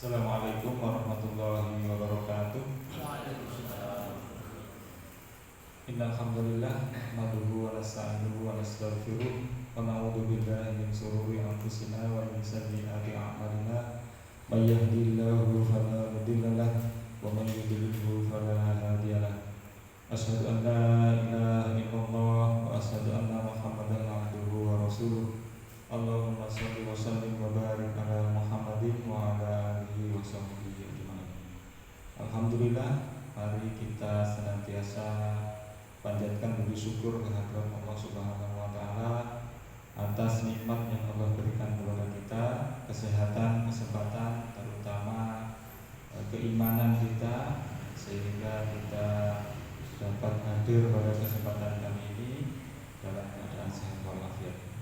Assalamualaikum warahmatullahi wabarakatuh. Innal hamdalillah nahmaduhu wa nasta'inuhu wa nastaghfiruh wa na'udzu billahi min shururi anfusina wa min sayyiati a'malina. May yahdihillahu fala mudilla lahu wa may yudlilhu fala hadiya lahu. Asyhadu an la ilaha illallah wa asyhadu anna Muhammadan abduhu wa rasuluh. Allahumma shalli wa sallim wa barik ala Muhammadin wa ala alihi wa sahbihi ajma'in. Alhamdulillah, mari kita senantiasa panjatkan puji syukur kehadirat Allah Subhanahu wa taala atas nikmat yang Allah berikan kepada kita, kesehatan, kesempatan, terutama keimanan kita, sehingga kita dapat hadir pada kesempatan kali ini dalam keadaan sehat walafiat.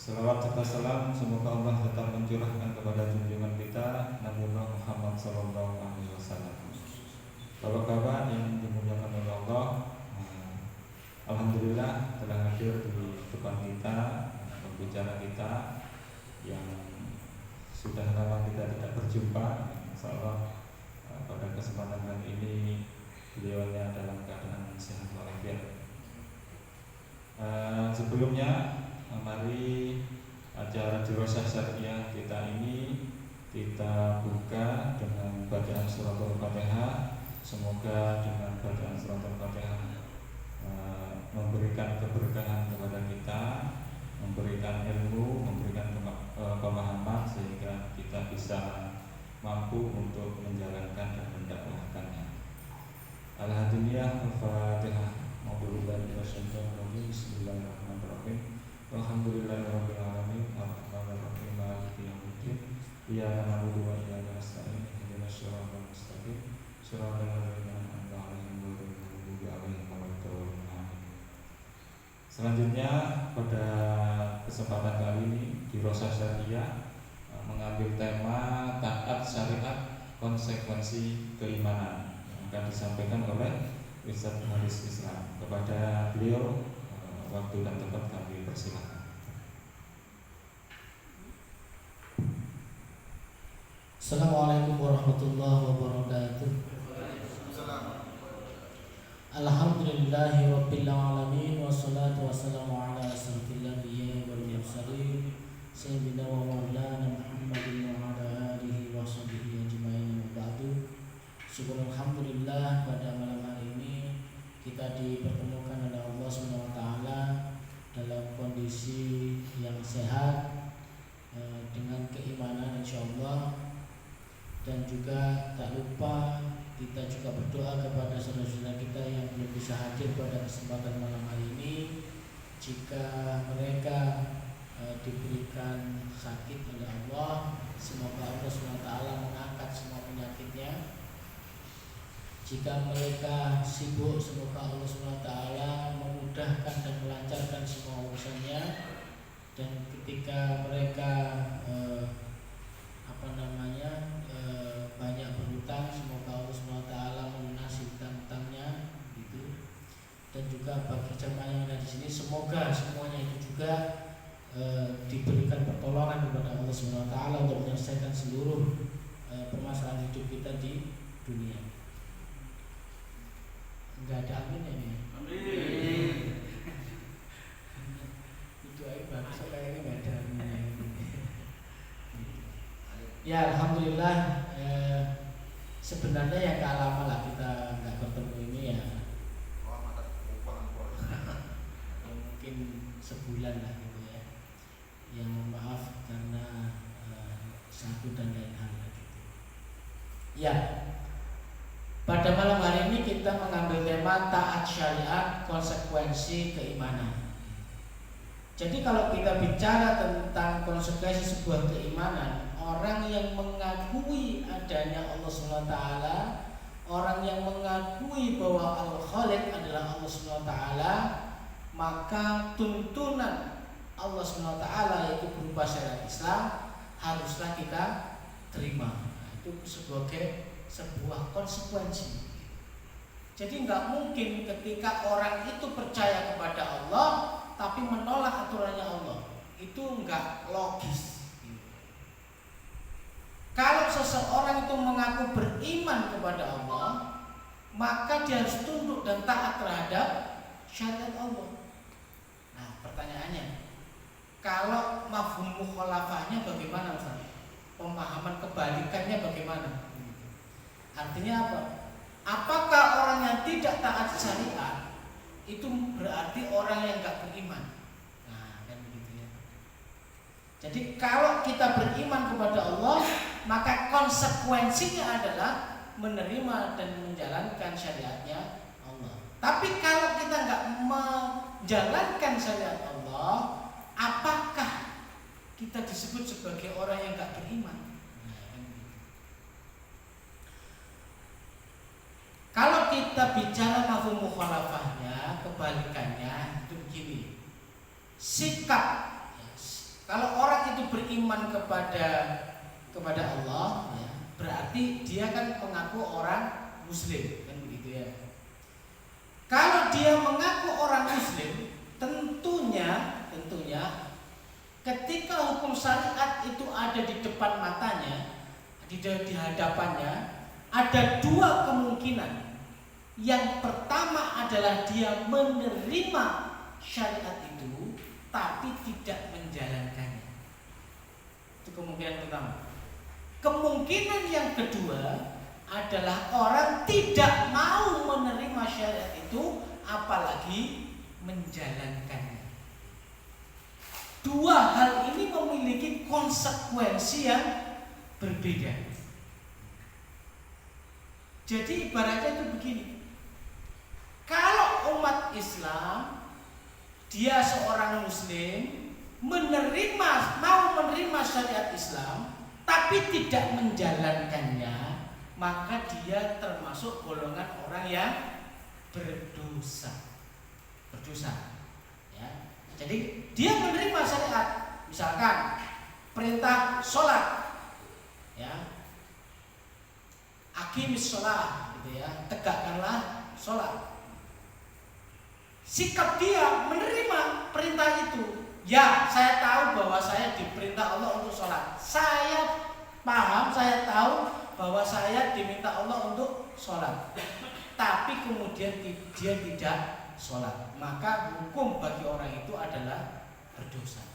Salawat serta salam semoga Allah tetap mencurahkan kepada junjungan kita Nabi Muhammad SAW. Bapak-bapak yang dimuliakan oleh Allah, alhamdulillah telah hadir di depan kita pembicara kita yang sudah lama kita tidak berjumpa. Insyaallah pada kesempatan kali ini beliaunya dalam keadaan sehat walafiat. Sebelumnya, mari acara Dirosah Syariah kita ini kita buka dengan bacaan surat Al-Fatihah. Semoga dengan bacaan surat Al-Fatihah memberikan keberkahan kepada kita, memberikan ilmu, memberikan pemahaman sehingga kita bisa mampu untuk menjalankan dan mendakwahkannya. Al-Hadiniyah Al-Fatihah. Bismillahirrahmanirrahim. Alhamdulillahirabbil alamin arrahmanirrahim maliki yaumiddin iyyaka na'budu wa iyyaka nasta'in ihdinas siratal mustaqim siratal ladzina an'amta 'alaihim ghairil maghdubi 'alaihim waladdallin. Selanjutnya pada kesempatan kali ini Dirosah Syariah mengambil tema taat syariat konsekuensi keimanan yang akan disampaikan oleh Ustaz Haris Islam. Kepada beliau waktu dan tempat kami persilakan. Assalamualaikum warahmatullahi wabarakatuh. Alhamdulillahi rabbil alamin wassalatu wassalamu ala asyrafil anbiya'i wal mursalin sayyidina wa maulana Muhammadin wa ala alihi wa sahbihi ajma'in wa ba'du. Syukur alhamdulillah pada malam hari ini kita dipertemukan oleh Allah Subhanahu wa taala dalam kondisi yang sehat dengan keimanan insyaallah, dan juga tak lupa kita juga berdoa kepada saudara-saudara kita yang belum bisa hadir pada kesempatan malam hari ini. Jika mereka diberikan sakit oleh Allah, semoga Allah Subhanahu wa taala mengangkat semua penyakitnya. Jika mereka sibuk, semoga Allah SWT memudahkan dan melancarkan semua urusannya. Dan ketika mereka banyak berhutang, semoga Allah SWT melunasi hutang-hutangnya gitu. Dan juga bagi jemaah yang ada di sini, semoga semuanya itu juga diberikan pertolongan kepada Allah SWT untuk menyelesaikan seluruh permasalahan hidup kita di dunia. Enggak ada amin ya nih. Amin. Itu aja bagus, kayaknya enggak ada amin. Ya alhamdulillah, sebenarnya ya gak lama lah kita nggak bertemu ini ya. Mungkin sebulan lah gitu ya. Yang maaf karena satu dan lain hal gitu. Ya. Pada malam hari ini kita mengambil tema taat syariat konsekuensi keimanan. Jadi kalau kita bicara tentang konsekuensi sebuah keimanan, orang yang mengakui adanya Allah SWT, orang yang mengakui bahwa Al-Khaliq adalah Allah SWT, maka tuntunan Allah SWT yaitu berupa syariat Islam haruslah kita terima. Itu sebuah konsekuensi. Jadi nggak mungkin ketika orang itu percaya kepada Allah tapi menolak aturannya Allah, itu nggak logis. Kalau seseorang itu mengaku beriman kepada Allah, maka dia harus tunduk dan taat terhadap syariat Allah. Nah, pertanyaannya, kalau mafhum mukhalafahnya bagaimana, Ustaz? Pemahaman kebalikannya bagaimana? Artinya apa? Apakah orang yang tidak taat syariat itu berarti orang yang enggak beriman? Nah, kan begitu ya. Jadi kalau kita beriman kepada Allah, maka konsekuensinya adalah menerima dan menjalankan syariatnya Allah. Tapi kalau kita enggak menjalankan syariat Allah, apakah kita disebut sebagai orang yang enggak beriman? Kalau kita bicara mafhum mukhalafahnya, kebalikannya itu begini. Sikap, kalau orang itu beriman kepada Allah, ya, berarti dia kan mengaku orang Muslim, kan begitu ya. Kalau dia mengaku orang Muslim, tentunya ketika hukum syariat itu ada di depan matanya, di hadapannya, ada dua kemungkinan. Yang pertama adalah dia menerima syariat itu tapi tidak menjalankannya. Itu kemungkinan pertama. Kemungkinan yang kedua adalah orang tidak mau menerima syariat itu apalagi menjalankannya. Dua hal ini memiliki konsekuensi yang berbeda. Jadi ibaratnya itu begini. Kalau umat Islam, dia seorang Muslim, mau menerima syariat Islam tapi tidak menjalankannya, maka dia termasuk golongan orang yang berdosa. Ya. Jadi dia menerima syariat, misalkan perintah sholat, ya, aqimis sholat, gitu ya, tegakkanlah sholat. Sikap dia menerima perintah itu. Ya, saya tahu bahwa saya diperintah Allah untuk sholat. Saya paham, saya tahu bahwa saya diminta Allah untuk sholat. Tapi kemudian dia tidak sholat, maka hukum bagi orang itu adalah berdosa.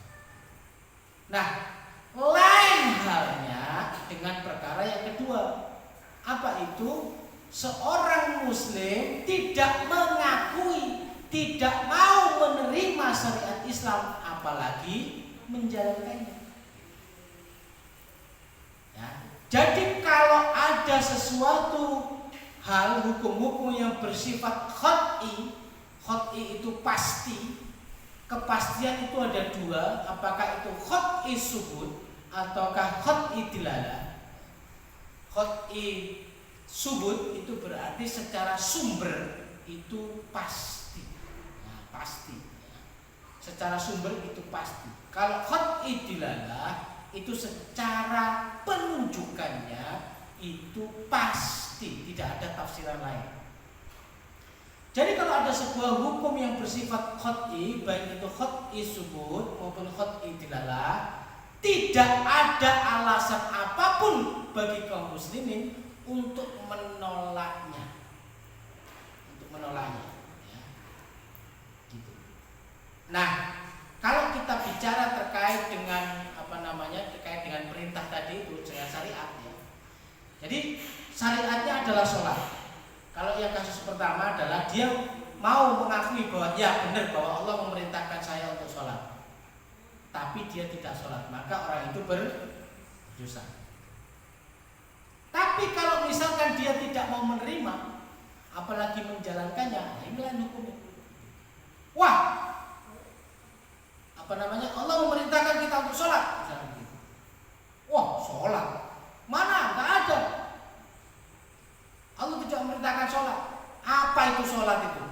Nah, lain halnya dengan perkara yang kedua. Apa itu? Seorang Muslim tidak mengakui, tidak mau menerima syariat Islam, apalagi menjalankannya. Ya. Jadi kalau ada sesuatu hal hukum-hukum yang bersifat khot'i itu pasti. Kepastian itu ada dua, apakah itu khot'i subut ataukah khot'i dilalah. Khot'i subut itu berarti secara sumber itu pasti. Pasti, secara sumber itu pasti. Kalau khot'i dilalah itu secara penunjukannya itu pasti, tidak ada tafsiran lain. Jadi kalau ada sebuah hukum yang bersifat khot'i, baik itu khot'i subut maupun khot'i dilalah, tidak ada alasan apapun bagi kaum muslimin untuk menolaknya. Nah, kalau kita bicara terkait dengan terkait dengan perintah tadi itu dengan syariat, ya. Jadi syariatnya adalah sholat. Kalau yang kasus pertama adalah dia mau mengakui bahwa ya benar bahwa Allah memerintahkan saya untuk sholat, tapi dia tidak sholat, maka orang itu berdosa. Tapi kalau misalkan dia tidak mau menerima, apalagi menjalankannya, ini lain hukumnya. Wah, Allah memerintahkan kita untuk sholat. Wah, sholat mana? Nggak ada. Allah tidak memerintahkan sholat. Apa itu sholat itu?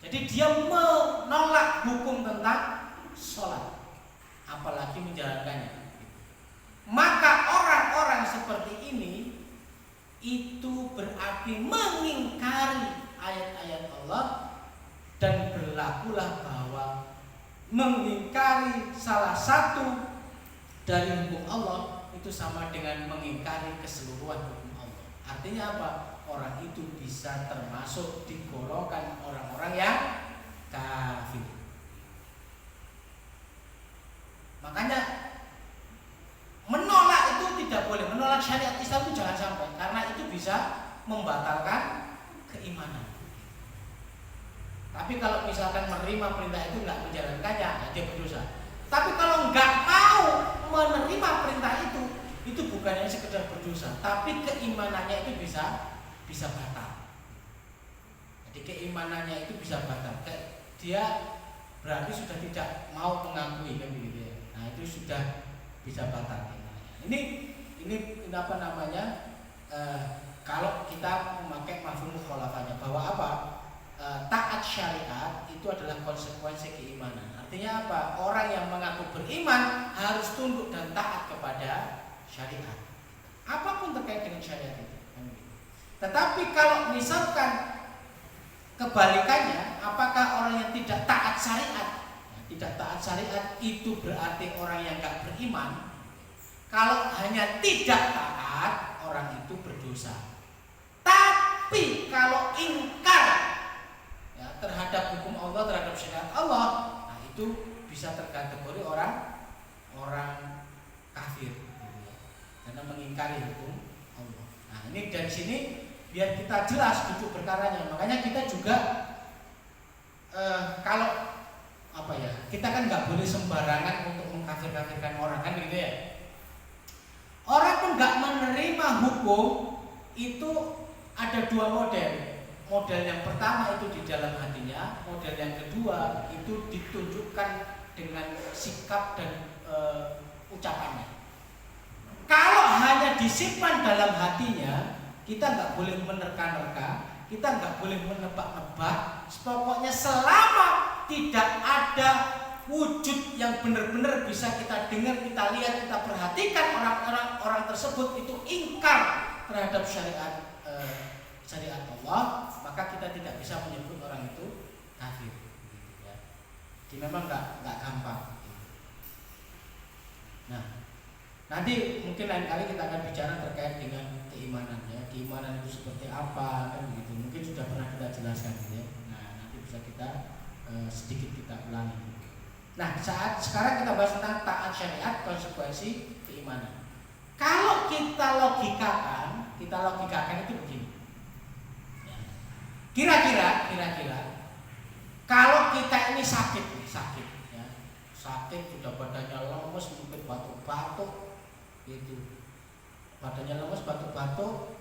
Jadi dia menolak hukum tentang sholat, apalagi menjalankannya. Maka orang-orang seperti ini itu berarti mengingkari ayat-ayat Allah, dan berlakulah bahwa mengingkari salah satu dari hukum Allah itu sama dengan mengingkari keseluruhan hukum Allah. Artinya apa? Orang itu bisa termasuk digolongkan orang-orang yang kafir. Makanya menolak itu tidak boleh, menolak syariat Islam itu jangan sampai, karena itu bisa membatalkan keimanan. Tapi kalau misalkan menerima perintah itu nggak menjalankannya, ya dia berdosa. Tapi kalau nggak mau menerima perintah itu bukannya sekedar berdosa, tapi keimanannya itu bisa batal. Jadi keimanannya itu bisa batal. Dia berarti sudah tidak mau mengakui, kan begitu ya. Nah itu sudah bisa batal. Ini apa namanya? Kalau kita memakai mafhum mukhalafahnya, bahwa apa? Taat syariat itu adalah konsekuensi keimanan. Artinya apa? Orang yang mengaku beriman harus tunduk dan taat kepada syariat, apapun terkait dengan syariat itu. Tetapi kalau misalkan kebalikannya, apakah orang yang tidak taat syariat? Tidak taat syariat itu berarti orang yang gak beriman. Kalau hanya tidak taat, orang itu berdosa. Tapi kalau ingkar ya, terhadap hukum Allah, terhadap syariat Allah, nah itu bisa terkategori orang kafir, gitu ya, karena mengingkari hukum Allah. Nah ini dari sini biar kita jelas duduk perkaranya. Makanya kita juga kalau apa ya, kita kan nggak boleh sembarangan untuk mengkafir-kafirkan orang, kan gitu ya. Orang pun nggak menerima hukum itu ada dua model. Model yang pertama itu di dalam hatinya, model yang kedua itu ditunjukkan dengan sikap dan ucapannya. Kalau hanya disimpan dalam hatinya, kita nggak boleh menerka-nerka, kita nggak boleh menebak-nebak. Pokoknya selama tidak ada wujud yang benar-benar bisa kita dengar, kita lihat, kita perhatikan orang tersebut itu ingkar terhadap syariat Allah, maka kita tidak bisa menyebut orang itu kafir. Gitu ya. Jadi memang nggak gampang. Nah, nanti mungkin lain kali kita akan bicara terkait dengan keimanan ya. Keimanan itu seperti apa, kan begitu. Mungkin sudah pernah kita jelaskan ya. Nah, nanti bisa kita sedikit kita ulangi. Nah, sekarang kita bahas tentang taat syariat, konsekuensi keimanan. Kalau kita logikakan itu begini. Kira-kira kalau kita ini sakit ya. Sakit sudah badannya lemes, mungkin batuk-batuk gitu. Badannya lemes, batuk-batuk,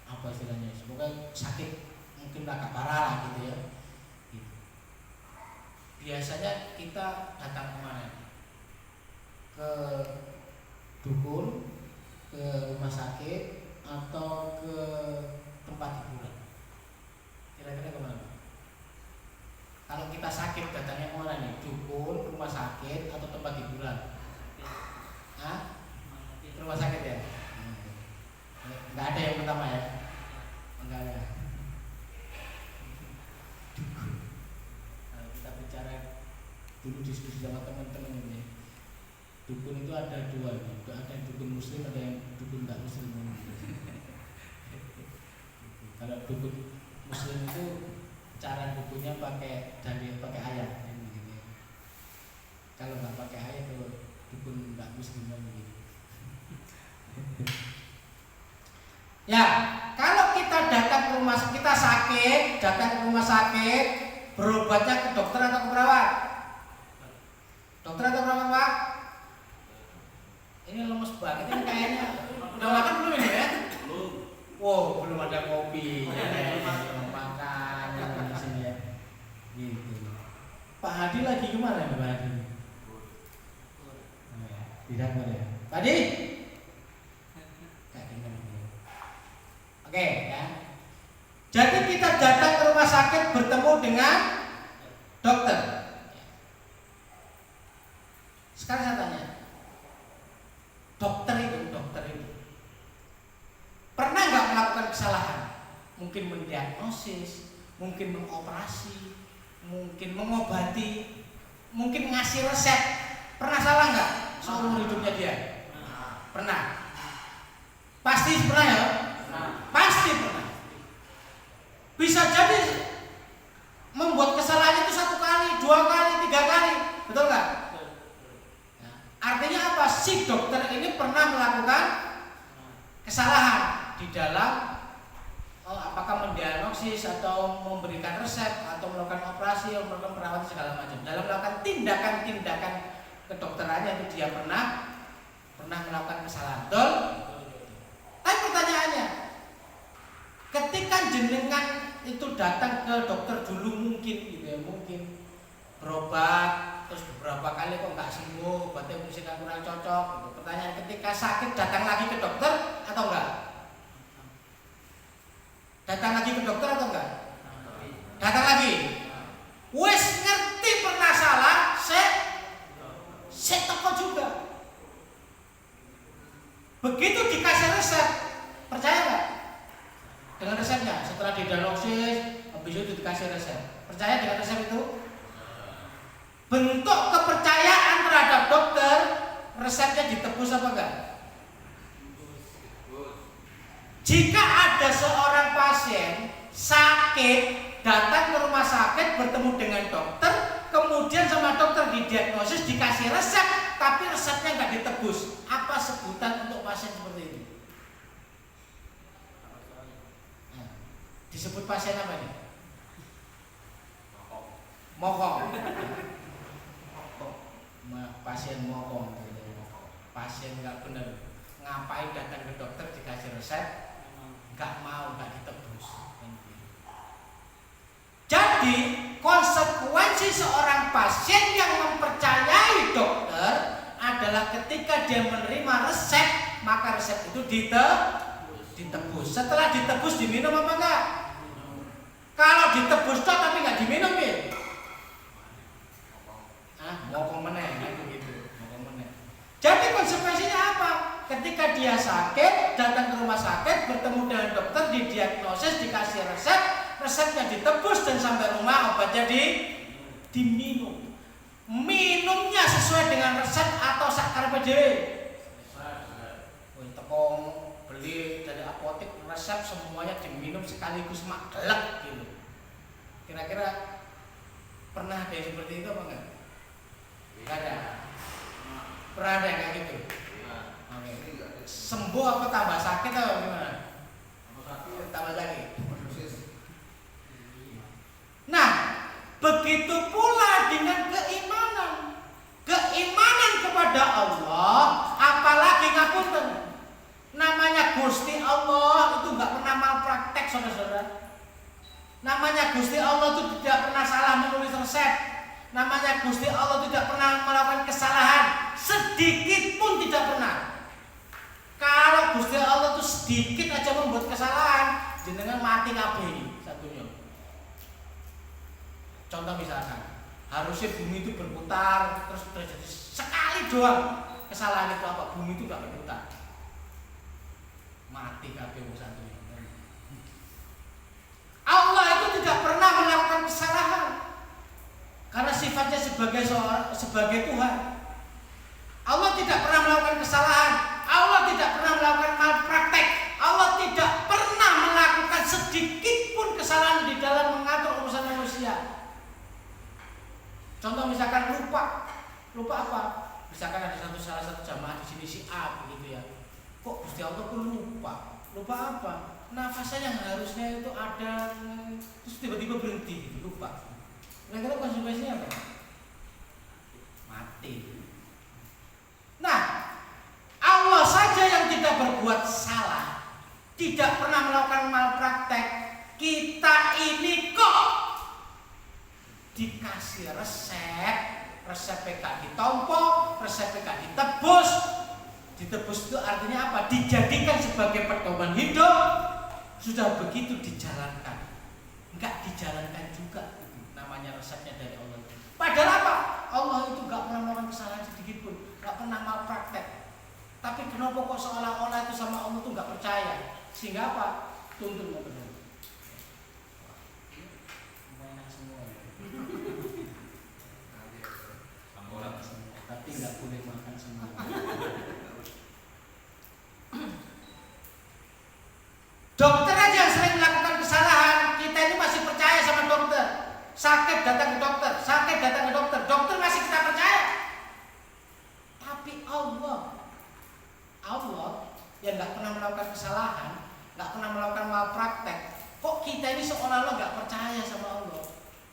apa istilahnya? Semoga sakit mungkin agak parah lah gitu ya. Gitu. Biasanya kita datang kemana? Ke dukun, ke rumah sakit, atau ke tempat hiburan. Kira-kira kemana? Kalau kita sakit datangnya kemana nih? Dukun, rumah sakit, atau tempat hiburan? Hah? Rumah sakit ya? Nggak ada yang pertama ya? Enggak ada. Dukun. Kalau kita bicara dulu diskusi sama teman-teman ini, dukun itu ada dua, ada yang dukun muslim, ada yang dukun nggak muslim. Kalau dukun muslim itu cara dukunnya pakai ayat, gitu. Kalau nggak pakai ayat itu dukun nggak muslim gitu. Ya, kalau kita datang ke rumah, kita sakit, datang ke rumah sakit, berobatnya ke dokter atau ke perawat? Dokter atau perawat, Pak? Ini lemes banget ini kayaknya. Udah makan belum ini ya? Belum. Wow, belum ada kopi. Belum makan di sini ya. Gitu. Pak Hadi lagi gimana nih Pak Hadi? Tidak boleh ya. Tadi? Oke ya. Jadi kita datang ke rumah sakit bertemu dengan dokter. Sekarang saya tanya, dokter itu pernah nggak melakukan kesalahan? Mungkin mendiagnosis, mungkin mengoperasi, mungkin mengobati, mungkin ngasih resep. Pernah salah nggak seumur hidupnya dia? Pernah? Pasti pernah ya? Pasti pernah. Bisa jadi membuat kesalahan itu 1 kali, 2 kali, 3 kali, betul nggak? Nah, artinya apa? Si dokter ini pernah melakukan kesalahan di dalam apakah mendiagnosis atau memberikan resep atau melakukan operasi atau melakukan perawatan segala macam. Dalam melakukan tindakan-tindakan kedokterannya itu dia pernah melakukan kesalahan. Betul? Tapi pertanyaannya, ketika jenengan itu datang ke dokter dulu mungkin gitu ya, mungkin berobat terus beberapa kali kok nggak sembuh, obatnya mungkin kurang cocok gitu. Pertanyaan, ketika sakit datang lagi ke dokter atau enggak? Datang lagi ke dokter atau enggak? Datang lagi. Wes ngerti pernah salah, saya teko juga. Begitu dikasih resep, percaya nggak dengan resepnya? Setelah didiagnosis, habis itu dikasih resep, percaya dengan resep itu? Bentuk kepercayaan terhadap dokter, resepnya ditebus apa enggak? Jika ada seorang pasien sakit datang ke rumah sakit bertemu dengan dokter, kemudian sama dokter didiagnosis, dikasih resep, tapi resepnya nggak ditebus, apa sebutan untuk pasien seperti ini? Nah, disebut pasien apa nih? Mokong. Pasien mokong, pasien nggak benar. Ngapain datang ke dokter dikasih resep, nggak mau, nggak ditebus. Jadi konsekuensi seorang pasien yang mempercayai dokter adalah ketika dia menerima resep, maka resep itu ditebus. Setelah ditebus diminum apa enggak? Kalau ditebus toh tapi nggak diminum ya? Ngomong meneh gitu, ngomong meneh. Jadi konsekuensinya apa? Ketika dia sakit, datang ke rumah sakit, bertemu dengan dokter, didiagnosis, dikasih resep, resepnya ditebus dan sampai rumah obatnya diminum. Minumnya sesuai dengan resep atau sakarepe dhewe. Tekong beli dari apotek resep semuanya diminum sekaligus mak gelek gitu. Kira-kira pernah ada yang seperti itu apa enggak? Enggak ada. Pernah ada yang kayak gitu? Sembuh apa tambah sakit atau gimana? Tambah sakit. Nah, begitu pula dengan keimanan. Keimanan kepada Allah, apalagi ngapunten. Namanya Gusti Allah itu nggak pernah malpraktek, saudara-saudara. Namanya Gusti Allah itu tidak pernah salah menulis resep. Namanya Gusti Allah tidak pernah melakukan kesalahan, sedikit pun tidak pernah. Kalau Gusti Allah itu sedikit aja membuat kesalahan, jenengan mati kabeh satunya. Contoh misalkan, harusnya bumi itu berputar, terus terjadi sekali doang kesalahan itu apa? Bumi itu nggak berputar, mati kabeh satunya. Allah itu tidak pernah melakukan kesalahan karena sifatnya sebagai Tuhan. Allah tidak pernah melakukan kesalahan. Allah tidak pernah melakukan malpraktek. Allah tidak pernah melakukan sedikit pun kesalahan di dalam mengatur urusan manusia. Contoh misalkan lupa apa? Misalkan ada salah satu jamaah di sini si A begitu ya. Kok Gusti Allah pun lupa? Lupa apa? Nafasnya yang harusnya itu ada, terus tiba-tiba berhenti gitu, lupa. Kira-kira konsekuensinya apa? Mati. Nah, Allah saja yang tidak berbuat salah, tidak pernah melakukan malpraktek. Kita ini kok dikasih resep gak ditompo, resep gak ditebus. Ditebus itu artinya apa? Dijadikan sebagai pedoman hidup. Sudah begitu dijalankan, enggak dijalankan juga. Namanya resepnya dari Allah. Padahal apa? Allah itu enggak pernah melakukan kesalahan sedikit pun, enggak pernah malpraktek. Tapi kenapa kok seolah-olah itu sama Allah itu enggak percaya? Sehingga apa? Tuntun enggak benar. Enak semua. Tapi enggak boleh makan semua. sakit datang ke dokter, sakit datang ke dokter, dokter masih kita percaya. Tapi Allah yang nggak pernah melakukan kesalahan, nggak pernah melakukan malpraktek, kok kita ini seolah-olah nggak percaya sama Allah?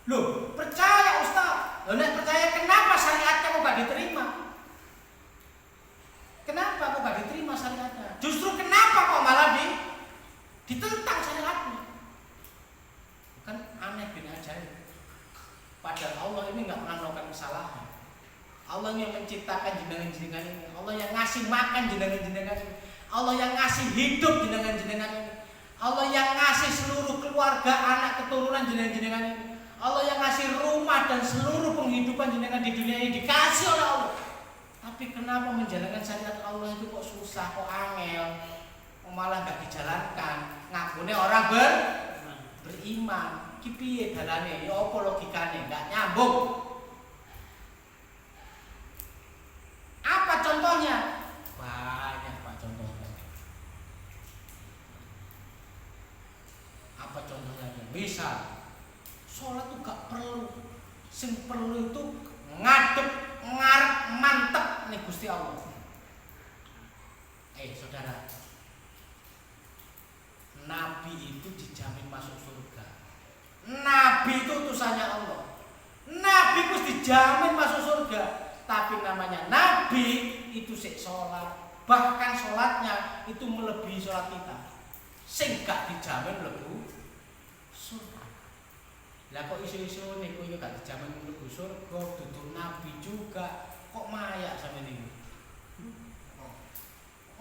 Loh, percaya Ustaz. Loh, nek percaya kenapa syariatnya kok nggak diterima? Kenapa kok nggak diterima syariatnya? Justru kenapa kok malah ditentang syariatnya? Kan aneh bin ajaib. Padahal Allah ini nggak pernah melakukan kesalahan. Allah yang menciptakan jenengan-jenengan ini, Allah yang ngasih makan jenengan-jenengan ini, Allah yang ngasih hidup jenengan-jenengan ini, Allah yang ngasih seluruh keluarga, anak keturunan jenengan-jenengan ini, Allah yang ngasih rumah dan seluruh penghidupan jenengan di dunia ini dikasih oleh Allah. Tapi kenapa menjalankan syariat Allah itu kok susah, kok angel, malah nggak dijalankan? Ngakune orang beriman. Ki piye dalane? Ya apa logikane? Nggak nyambung. Apa contohnya? Banyak Pak contohnya. Apa contohnya? Misal sholat tuh gak perlu, sing perlu itu ngadep ngarep mantep nih Gusti Allah. Saudara, Nabi itu dijamin masuk surga. Nabi itu utusannya Allah. Nabi itu dijamin masuk surga. Tapi namanya Nabi itu sik sholat, bahkan sholatnya itu melebihi sholat kita. Sing gak dijamin mlebu surga. Lah kok iso-iso niku yo gak dijamin mlebu surga, dudu Nabi juga. Kok mayak sampe niku?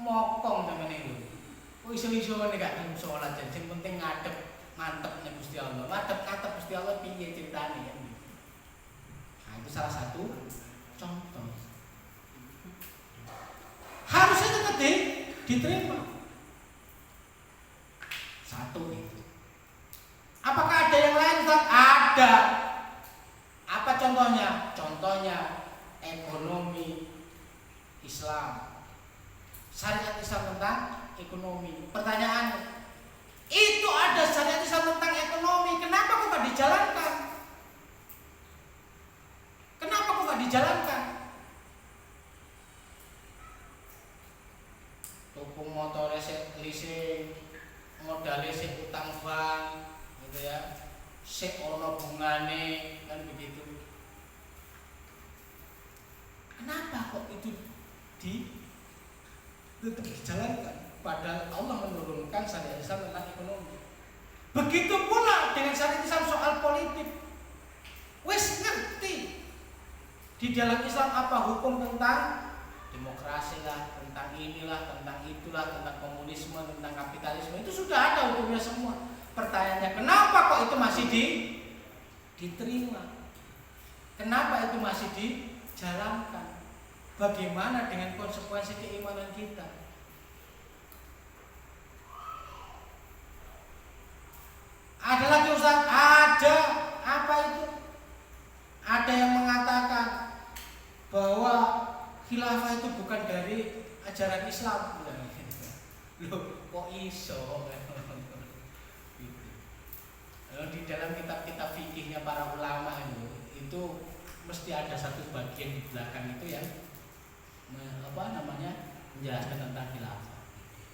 Mokong sampe niku. Kok iso-iso nek gak sholat, sing penting ngadep mantep nek Gusti Allah. Ngadep Gusti Allah piye ceritane ya. Nah, itu salah satu contoh. Harusnya tetap diterima. Satu itu. Apakah ada yang lain? Ada. Apa contohnya? Contohnya ekonomi Islam. Syariat Islam tentang ekonomi. Pertanyaan, itu ada syariat Islam tentang ekonomi, kenapa kok gak dijalankan? Kenapa kok gak dijalankan? Tuku motor leasing, modal leasing utang bank, gitu ya. Sik ono bungane, kan begitu. Kenapa kok itu tetap dijalankan? Padahal Allah menurunkan syariat Islam tentang ekonomi. Begitu pula dengan syariat Islam soal politik. Wes ngerti di dalam Islam apa hukum tentang demokrasi lah, tentang inilah, tentang itulah, tentang komunisme, tentang kapitalisme, itu sudah ada hukumnya semua. Pertanyaannya, kenapa kok itu masih diterima? Kenapa itu masih dijalankan? Bagaimana dengan konsekuensi keimanan kita? Ada lagi Ustaz? Ada. Apa itu? Ada yang mengatakan bahwa khilafah itu bukan dari ajaran Islam. Loh, kok iso? Di dalam kitab-kitab fikihnya para ulama itu mesti ada satu bagian di belakang itu yang menjelaskan tentang khilafah.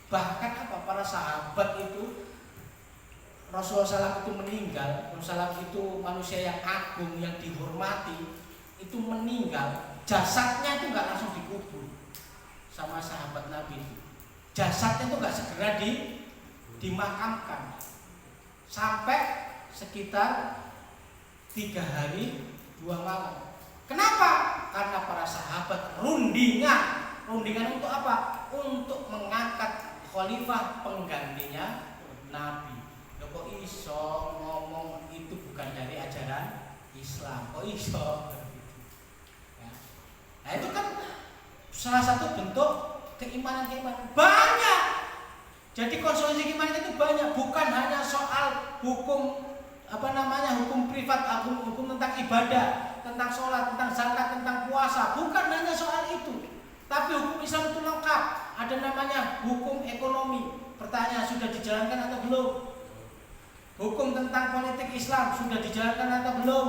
Bahkan para sahabat itu, Rasulullah SAW itu meninggal, Rasulullah SAW itu manusia yang agung, yang dihormati, itu meninggal, jasadnya itu nggak langsung dikubur sama sahabat Nabi itu. Jasadnya itu nggak segera dimakamkan sampai sekitar 3 hari 2 malam. Kenapa? Karena para sahabat rundingan untuk apa? Untuk mengangkat khalifah penggantinya Nabi. Kok iso ngomong itu bukan dari ajaran Islam? Kok iso? Ya. Nah itu kan salah satu bentuk keimanan banyak. Jadi konsekuensi keimanan itu banyak, bukan hanya soal hukum hukum privat, hukum tentang ibadah, tentang sholat, tentang zakat, tentang puasa, bukan hanya soal itu. Tapi hukum Islam itu lengkap. Ada namanya hukum ekonomi. Pertanyaan, sudah dijalankan atau belum? Hukum tentang politik Islam sudah dijalankan atau belum?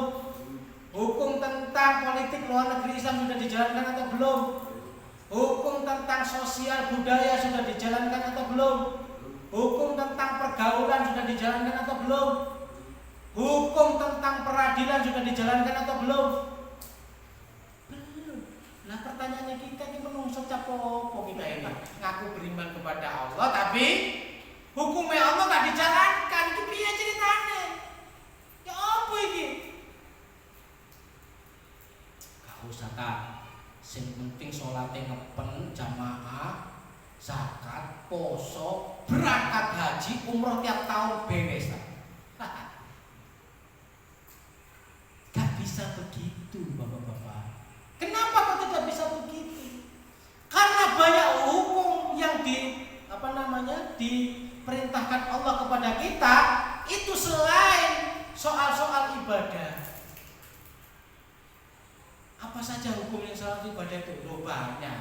Hukum tentang politik luar negeri Islam sudah dijalankan atau belum? Hukum tentang sosial budaya sudah dijalankan atau belum? Hukum tentang pergaulan sudah dijalankan atau belum? Hukum tentang peradilan sudah dijalankan atau belum? Belum. Nah pertanyaannya kita ini menungso capopo kita ini ngaku beriman kepada Allah tapi hukumnya Allah gak dijalankan. Itu piye ceritanya? Ya apa ini? Gak usah tak. Sing penting sholatnya ngepen jamaah, zakat, poso, berangkat haji, umroh tiap tahun beres tak? Gak bisa begitu bapak-bapak. Kenapa kok tidak bisa begitu? Karena banyak hukum yang diperintahkan Allah kepada kita itu selain soal-soal ibadah. Apa saja hukum yang soal ibadah itu? Loh banyak.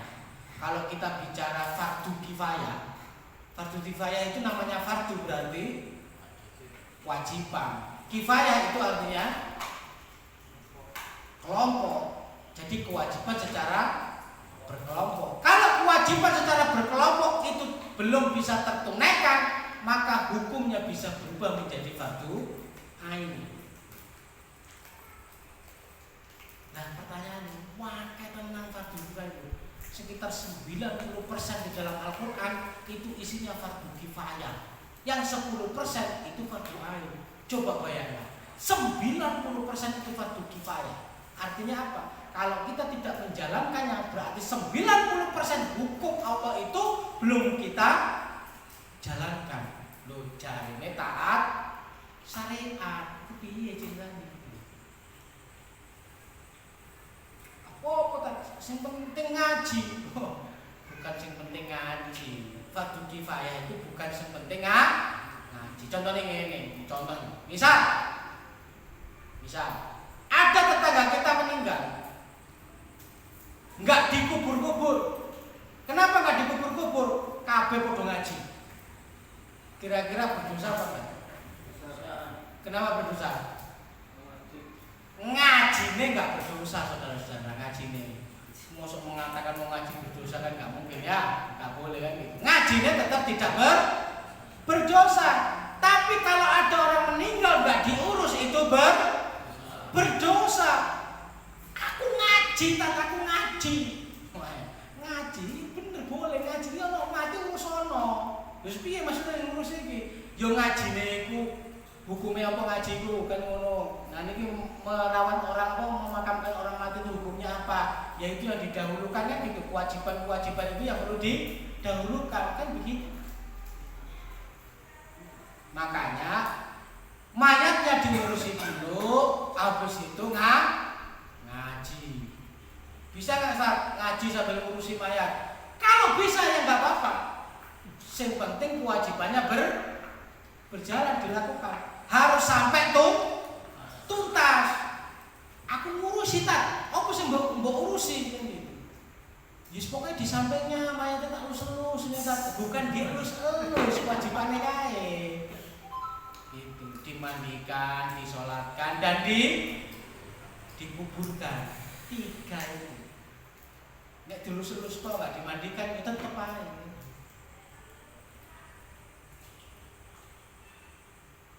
Kalau kita bicara fardu kifayah itu namanya fardu berarti kewajiban. Kifayah itu artinya kelompok. Jadi kewajiban secara berkelompok. Kalau kewajiban secara berkelompok itu belum bisa tertunaikan, maka hukumnya bisa berubah menjadi fardu ain. Nah pertanyaannya, wakai tentang fardu kifayah sekitar 90% di dalam Al-Quran itu isinya fardu kifayah. Yang 10% itu fardu ain. Coba bayangkan, 90% itu fardu kifayah. Artinya apa? Kalau kita tidak menjalankannya berarti 90% hukum Allah itu belum kita jalankan. Loh jarine taat syariat. Piye ceritanya? Apa sing penting ngaji? Bukan sing penting ngaji. Fardu kifayah itu bukan sing penting ngaji. Contohnya ngene, contoh. Misal ada tetangga kita meninggal, enggak dikubur-kubur. Kenapa enggak dikubur-kubur? Kabeh padha ngaji. Kira-kira berdosa apa enggak? Kenapa berdosa? Ngajine enggak berdosa, saudara-saudara. Ngajine mosok mengatakan mau ngaji berdosa kan enggak mungkin ya, enggak boleh kan gitu. Ngajine tetap tidak berdosa. Tapi kalau ada orang meninggal enggak diurus itu berdosa. Aku ngaji, aku ngaji. Ngaji bener boleh ngaji ya ono mati urus ono. Wis piye maksudnya ngurus iki? Yo ngajine iku hukume apa ngaji iku kan ngono. Nah niki merawat orang apa memakamkan orang mati itu hukumnya apa? Yaitu yang didahulukan kan gitu. Kewajiban-kewajiban itu yang perlu didahulukan kan begitu. Makanya mayatnya diurusi dulu, habis itu ngaji. Bisa nggak ngaji sambil ngurusi mayat? Kalau bisa ya nggak apa-apa. Yang penting kewajibannya berjalan dilakukan. Harus sampai tuntas. Aku ngurusi tak? Apa sih mbok urusi kan gitu? Yes, pokoknya di sampingnya mayatnya tak urus-urus, bukan diurus-urus kewajibannya kae. Dimandikan, disolatkan, dan dikuburkan. 3 itu. Nek dilus-lus toh nggak dimandikan itu tetep aja.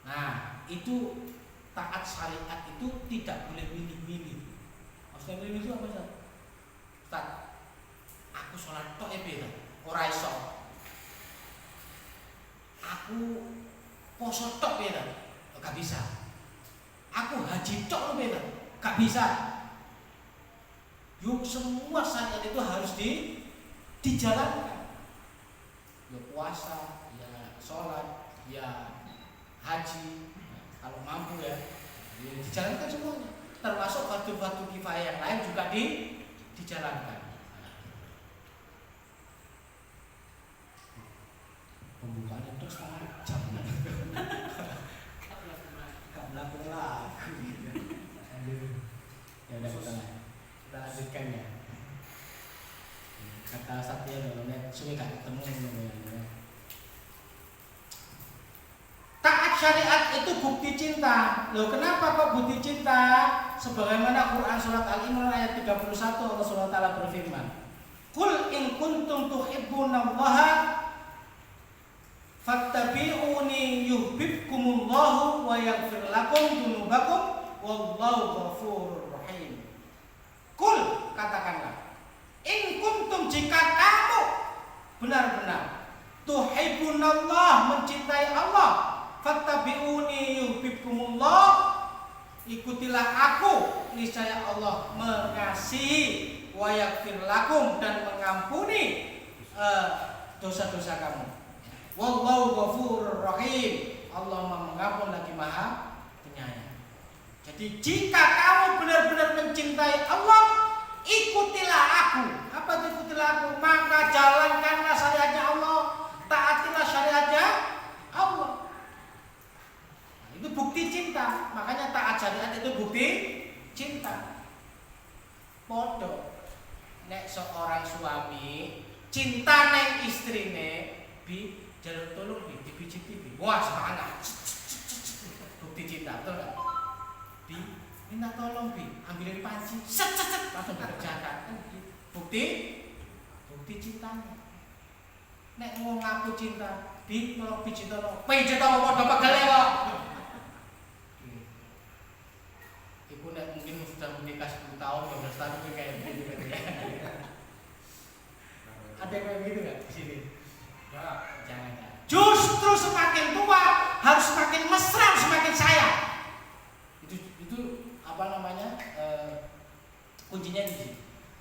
Nah, itu taat syariat itu tidak boleh milih-milih. Maksudnya milih itu apa sih? Tak, aku sholat toh ora iso. Aku poso tok ya, gak bisa. Aku haji tok ya, gak bisa. Yuk semua syariat itu harus dijalankan. Ya puasa, ya sholat, ya haji. Kalau mampu ya dijalankan semuanya. Termasuk fardu-fardu kifayah yang lain juga dijalankan. Pembukaannya terus jam melakukan lagu. Ya udah kita lanjutkan ya. Kata Satya dalam sudah gak ketemu. Taat syariat itu bukti cinta. Loh, kenapa kok bukti cinta? Sebagaimana Quran surat Al-Imran ayat 31 Allah Subhanahu wa taala berfirman, "Qul in kuntum tuhibbunallaha fattabi'uni yuhibbukumullahu wa yaghfir lakum dzunubakum wallahu ghafurur rahim." Qul, katakanlah, in kuntum, jika kamu benar-benar tuhibbunallah, mencintai Allah, fattabi'uni yuhibbukumullah, ikutilah aku, niscaya Allah mengasihi, wa yaghfir lakum, dan mengampuni dosa-dosa kamu. Wallahu ghafurur rahim, Allah Maha mengampun lagi Maha penyayang. Jadi jika kamu benar-benar mencintai Allah, ikutilah aku. Apa itu ikutilah aku? Maka jalankanlah syariatnya Allah, taatilah syariatnya Allah. Nah, itu bukti cinta. Makanya taat syariat itu bukti cinta. Podo nek seorang suami cinta neng istrine, bi jalur tolong bi dipijit-pijit. Wah, semangat. Bukti cinta, betul enggak? Bi, minta tolong bi, ambilin panci, set langsung dikerjakan. Bukti cintanya. Nek mau ngaku cinta, bi tolong pijit tolong, pijit tolong padha pegel kok. Ibu nek mungkin sudah menikah 10 tahun, 12 tahun kayak gitu kan ya. Ada kayak gitu enggak di sini? Jangan. Justru semakin tua harus semakin mesra, semakin sayang. Itu apa namanya? Kuncinya di sini.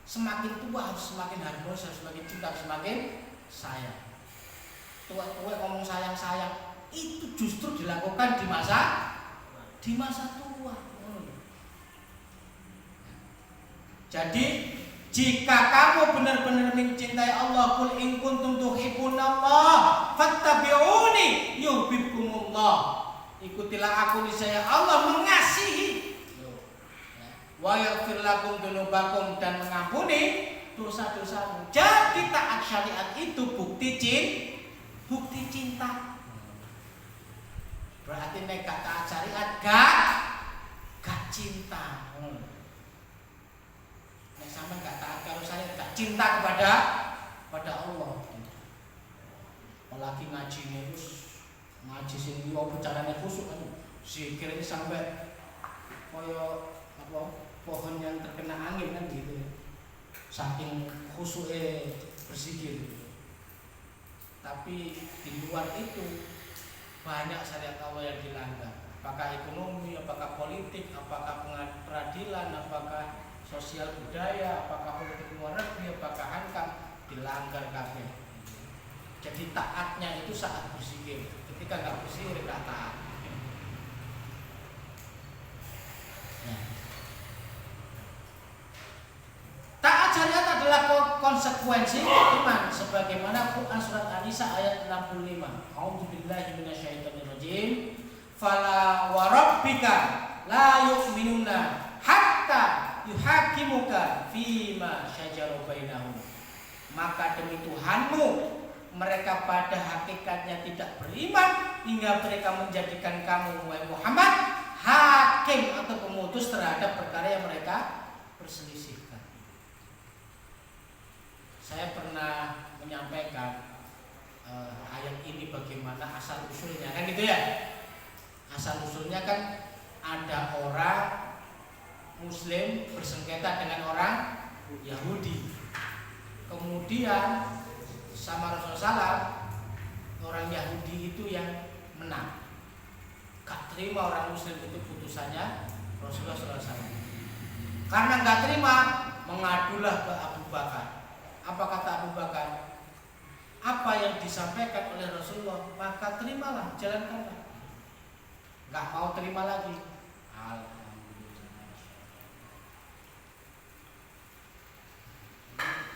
Semakin tua harus semakin harmonis, harus semakin cinta, harus semakin sayang. Tua-tua ngomong sayang-sayang itu justru dilakukan di masa tua. Jadi jika kamu benar-benar mencintai Allah, qul in kuntum tuhibbunallah fattabi'uni yuhibbukumullah, ikutilah aku niscaya Allah mengasihi, wa yaghfir lakum dzunubakum, dan mengampuni dosa-dosamu. Jadi taat syariat itu bukti cinta. Berarti nek gak taat syariat gak cinta. Nek sampean gak taat karo syariat, gak cinta kepada Allah. Apalagi ngajine terus ngaji sing yo carane khusuk kan. Zikir ini sampai koyo apa pohon yang terkena angin kan gitu. Saking khusyuke berzikir. Tapi di luar itu banyak syariat Allah yang dilanggar. Apakah ekonomi, apakah politik, apakah peradilan, apakah sosial budaya, apakah politik luar negeri, apakah hankam, dilanggar kabeh. Jadi taatnya itu saat berzikir. Ketika nggak berzikir nggak taat. Taat syariat adalah konsekuensi iman, sebagaimana Quran surat An-Nisa ayat 65. A'udzubillahi minasyaitonirrajim. Fala wa rabbika la yu'minuna hatta yuhakimuka fima syajara bainahum. Maka demi Tuhanmu, mereka pada hakikatnya tidak beriman hingga mereka menjadikan kamu wahai Muhammad hakim atau pemutus terhadap perkara yang mereka perselisihkan. Saya pernah menyampaikan ayat ini bagaimana asal usulnya, kan gitu ya. Asal usulnya kan ada orang Muslim bersengketa dengan orang Yahudi. Kemudian sama Rasulullah SAW, orang Yahudi itu yang menang. Gak terima orang Muslim itu putusannya Rasulullah SAW. Karena gak terima, mengadulah ke Abu Bakar. Apa kata Abu Bakar? Apa yang disampaikan oleh Rasulullah, maka terimalah, jalankanlah. Gak mau terima lagi. Alhamdulillah.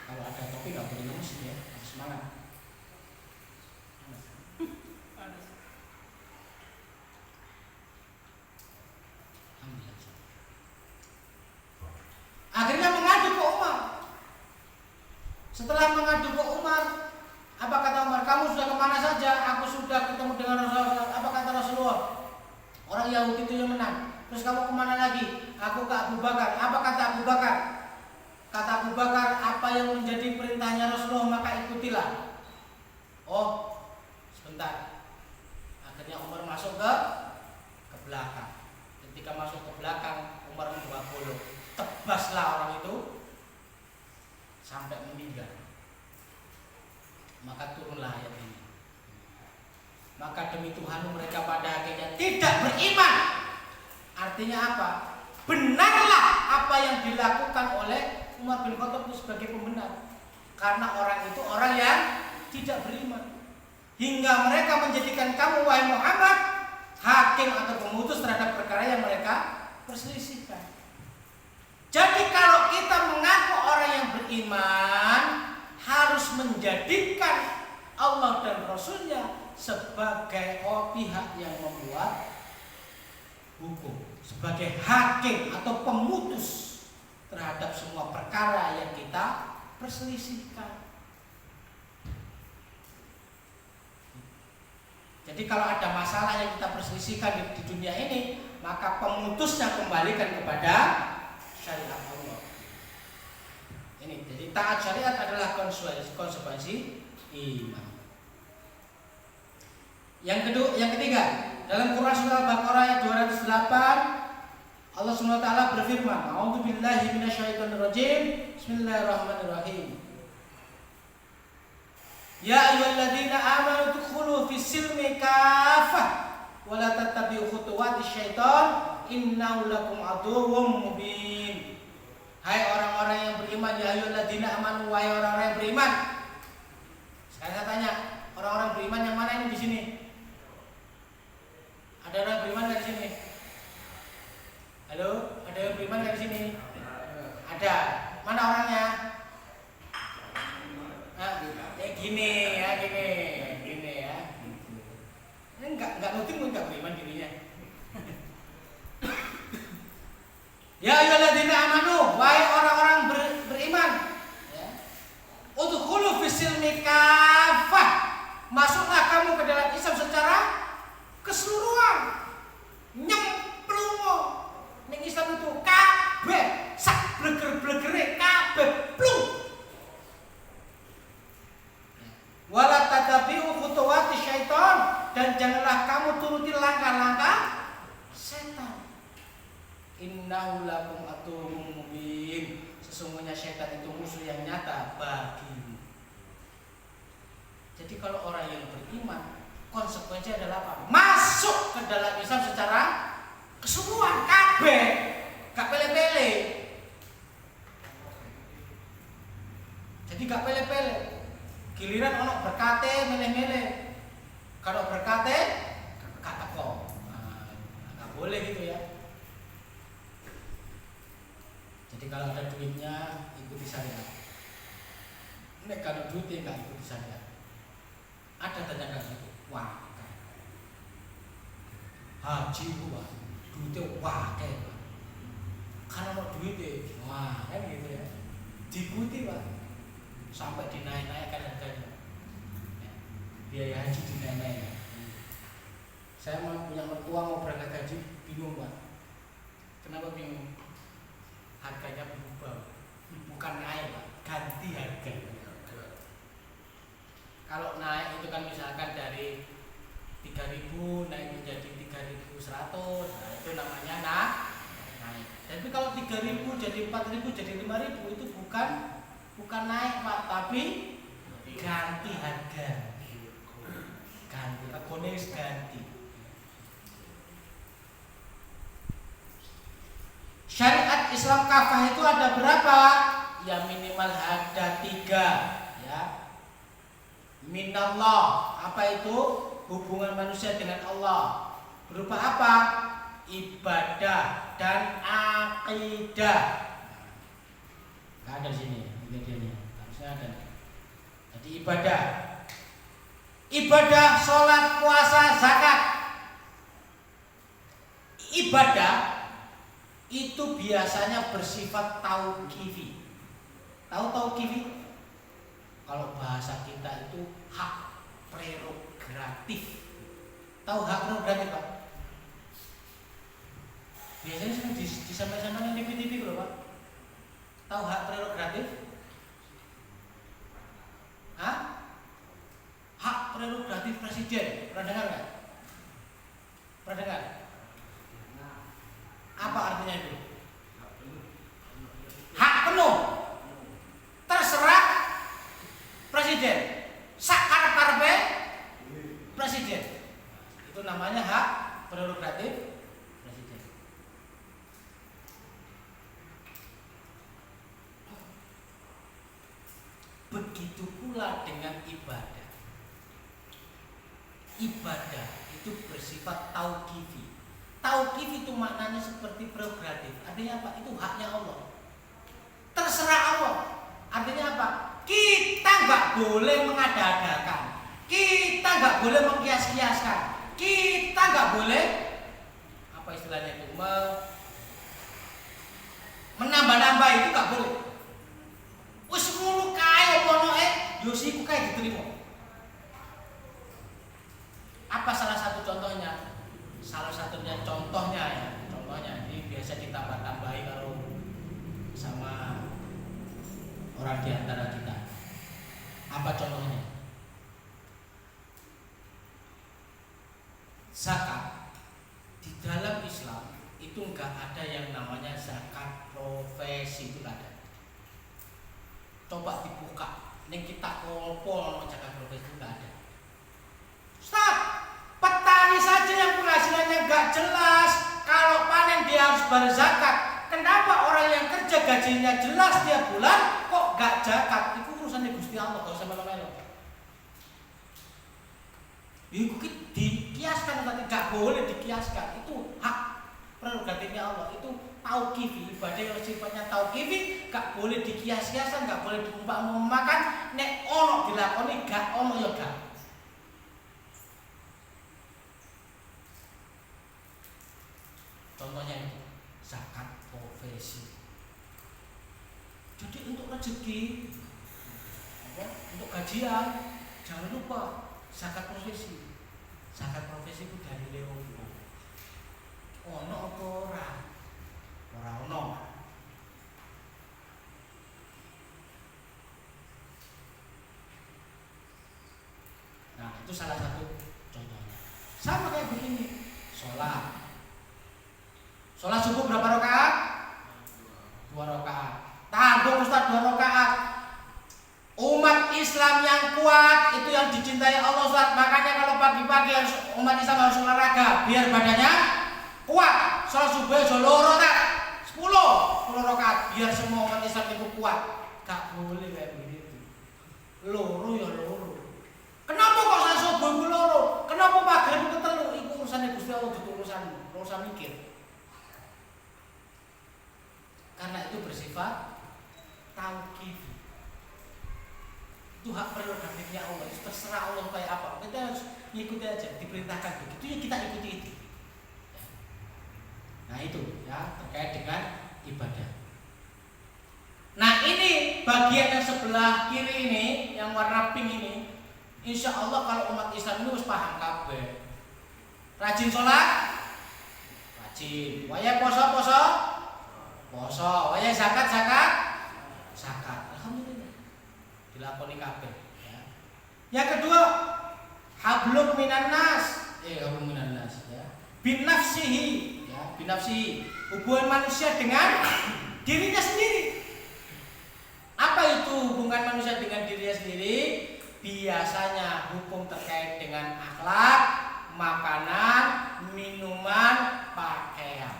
Kalau ada topi gak boleh lemes ya, semangat. Akhirnya mengadu ke Umar. Setelah mengadu ke Umar, apa kata Umar? Kamu sudah kemana saja? Aku sudah ketemu dengan Rasulullah. Apa kata Rasulullah? Oh, sebentar. Akhirnya Umar masuk ke belakang. Ketika masuk ke belakang, Umar membawa golok. Tebaslah orang itu sampai meninggal. Maka turunlah ayat ini. Maka demi Tuhan mereka pada akhirnya tidak beriman. Artinya apa? Benarlah apa yang dilakukan oleh Umar bin Khattab itu sebagai pembenar. Karena orang itu orang yang tidak beriman. Hingga mereka menjadikan kamu wahai Muhammad hakim atau pemutus terhadap perkara yang mereka perselisihkan. Jadi kalau kita mengaku orang yang beriman harus menjadikan Allah dan Rasulnya sebagai pihak yang membuat hukum, sebagai hakim atau pemutus terhadap semua perkara yang kita perselisihkan. Jadi kalau ada masalah yang kita perselisihkan di dunia ini, maka pemutusnya kembalikan kepada syariat Allah. Ini jadi taat syariat adalah konsekuensi iman. Yang ketiga, dalam Quran surah Al-Baqarah ayat 208 Allah Subhanahu wa taala berfirman, "A'udzubillahi minasyaitonirrajim. Bismillahirrahmanirrahim. Ya ayyuhalladzina amanu udkhulu fis-silmi kaffah wa la tattabi'u khutuwatis syaitan innahu lakum aduwwum mubin." Hai orang-orang yang beriman, ya ayyuhalladzina amanu, wahai orang-orang yang beriman. Sekarang saya tanya, orang-orang beriman yang mana ini di sini? Ada orang beriman dari sini? Halo, ada yang beriman dari sini? Ada. Mana orangnya? Kayak gini ya. Ini enggak nuting pun enggak beriman dirinya. Ya ayyuhalladzina amanu, wahai orang-orang beriman, ya. Udkhulu fis-silmi kaffah. Masuklah kamu ke dalam Islam secara keseluruhan. Nyemplungo ning Islam itu kabeh, sak bleger-blegere kabeh plung. Wala tatabi'u khutuwati syaitan, dan janganlah kamu turuti langkah-langkah setan. Innahu lakum aduwwum mubin. Sesungguhnya syaitan itu musuh yang nyata bagimu. Jadi kalau orang yang beriman, konsekuensinya adalah apa? Masuk ke dalam Islam secara keseluruhan kabeh, gak pele-pele. Jadi gak pele-pele. Giliran ono berkate milih-milih. Kalau berkate gak teko. Gak boleh gitu ya. Jadi kalau ada duitnya ikuti syariat. Nek kalau duitnya nggak ikuti syariat. Ada tetangga gitu. Wah, haji gua duitnya wah kayak Pak. Karena mau duitnya, wah kan gitu ya. Diikuti Pak. Sampai dinaik-naikkan harganya. Ya, biaya haji dinaik-naikkan. Saya mau punya mertua mau berangkat haji bingung Pak. Kenapa bingung? Harganya berubah, bukan naik Pak, ganti harga. Kalau naik itu kan misalkan dari 3.000 naik menjadi 3.100, nah itu namanya naik. Tapi kalau 3.000 jadi 4.000 jadi 5.000 itu bukan naik Pak, tapi ganti harga. Ganti, regane ganti. Syariat Islam kafah itu ada berapa? Ya minimal ada 3 ya. Minallah, apa itu? Hubungan manusia dengan Allah. Berupa apa? Ibadah dan akidah. Enggak ada di sini, ini harusnya ada. Jadi ibadah, sholat, puasa, zakat. Ibadah itu biasanya bersifat tauqifi. Tahu tauqifi? Kalau bahasa kita itu hak prerogatif. Tahu hak prerogatif Pak? Biasanya sering disampaikan di TV loh Pak. Tahu hak prerogatif? Hah? Hak prerogatif presiden. Pernah dengar nggak? Pernah dengar? Apa artinya itu? Hak penuh. Terserah presiden. Sak karep-karepe presiden. Itu namanya hak prerogatif presiden. Begitu pula dengan ibadah. Ibadah itu bersifat tauqifi. Tauqif itu maknanya seperti prerogatif. Artinya apa? Itu haknya Allah. Terserah Allah. Artinya apa? Kita nggak boleh mengada-adakan. Kita nggak boleh mengkias-kiaskan. Kita nggak boleh apa istilahnya itu menambah-nambah, itu nggak boleh. Wis ngono kae ono yo siku kae diterima. Apa salah satu contohnya? Salah satunya contohnya ini biasa ditambah-tambahi kalau sama orang di antara kita. Apa contohnya? Zakat di dalam Islam itu enggak ada yang namanya zakat profesi, itu enggak ada. Coba dibuka, ning kita pol-pol zakat profesi itu enggak ada. Stop. Petani saja yang penghasilannya enggak jelas, kalau panen dia harus bayar zakat. Kenapa orang yang kerja gajinya jelas tiap bulan kok enggak zakat? Itu urusannya Gusti Allah, enggak usah melo-melo. Itu dikiaskan atau tidak boleh dikiaskan. Itu hak prerogatifnya Allah. Itu tauqifi, ibadah yang sifatnya tauqifi, enggak boleh dikias-kiasan, enggak boleh diumpamakan. Nek ono dilakoni, gak ono ya gak. Contohnya itu zakat profesi. Jadi untuk rezeki, untuk gajian, jangan lupa zakat profesi. Zakat profesi itu dari lewo. Ono apa ora? Ora ono. Nah, itu salah satu contohnya. Sama kayak begini, sholat. Sholat subuh berapa rakaat? 2 rakaat. Tanggung Ustaz 2 rakaat. Umat Islam yang kuat itu yang dicintai Allah Ustaz. Makanya kalau pagi-pagi harus umat Islam harus olahraga biar badannya kuat. Sholat subuh loro tak? 10 rakaat biar semua umat Islam itu kuat. Gak boleh kayak begitu. Loro ya loro. Kenapa kok saya subuh loro? Kenapa maghrib itu telu? Itu urusannya Gusti Allah, itu urusan mikir. Karena itu bersifat tauqif. Itu hak prerogatifnya Allah. Itu terserah Allah kayak apa. Kita harus ngikuti aja, diperintahkan begitu ya kita ikuti itu. Nah itu ya terkait dengan ibadah. Nah ini bagian yang sebelah kiri ini, yang warna pink ini, insya Allah kalau umat Islam ini harus paham kabeh. Rajin sholat, rajin. Waya poso, waya zakat. Alhamdulillah dilakoni kabeh ya. Yang kedua, hablum minan nas ya. Binafsihi ya, binafsihi. Hubungan manusia dengan dirinya sendiri. Apa itu hubungan manusia dengan dirinya sendiri? Biasanya hukum terkait dengan akhlak, makanan, minuman, pakaian.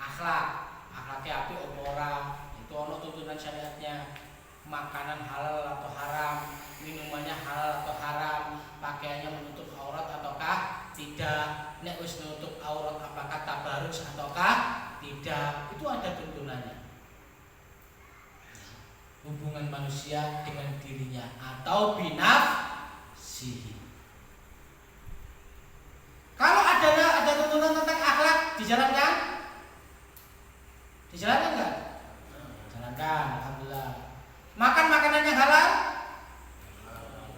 Akhlaknya api ora, itu ono tuntunan syariatnya. Makanan halal atau haram, minumannya halal atau haram, pakaiannya menutup aurat ataukah tidak, nek wis menutup aurat apakah tabarruj ataukah tidak, itu ada tuntunannya. Hubungan manusia dengan dirinya atau binafsihi. Kalau ada tuntunan tentang akhlak, dijalankan? Dijalankan enggak? Jalankan, alhamdulillah. Makan makanan yang halal?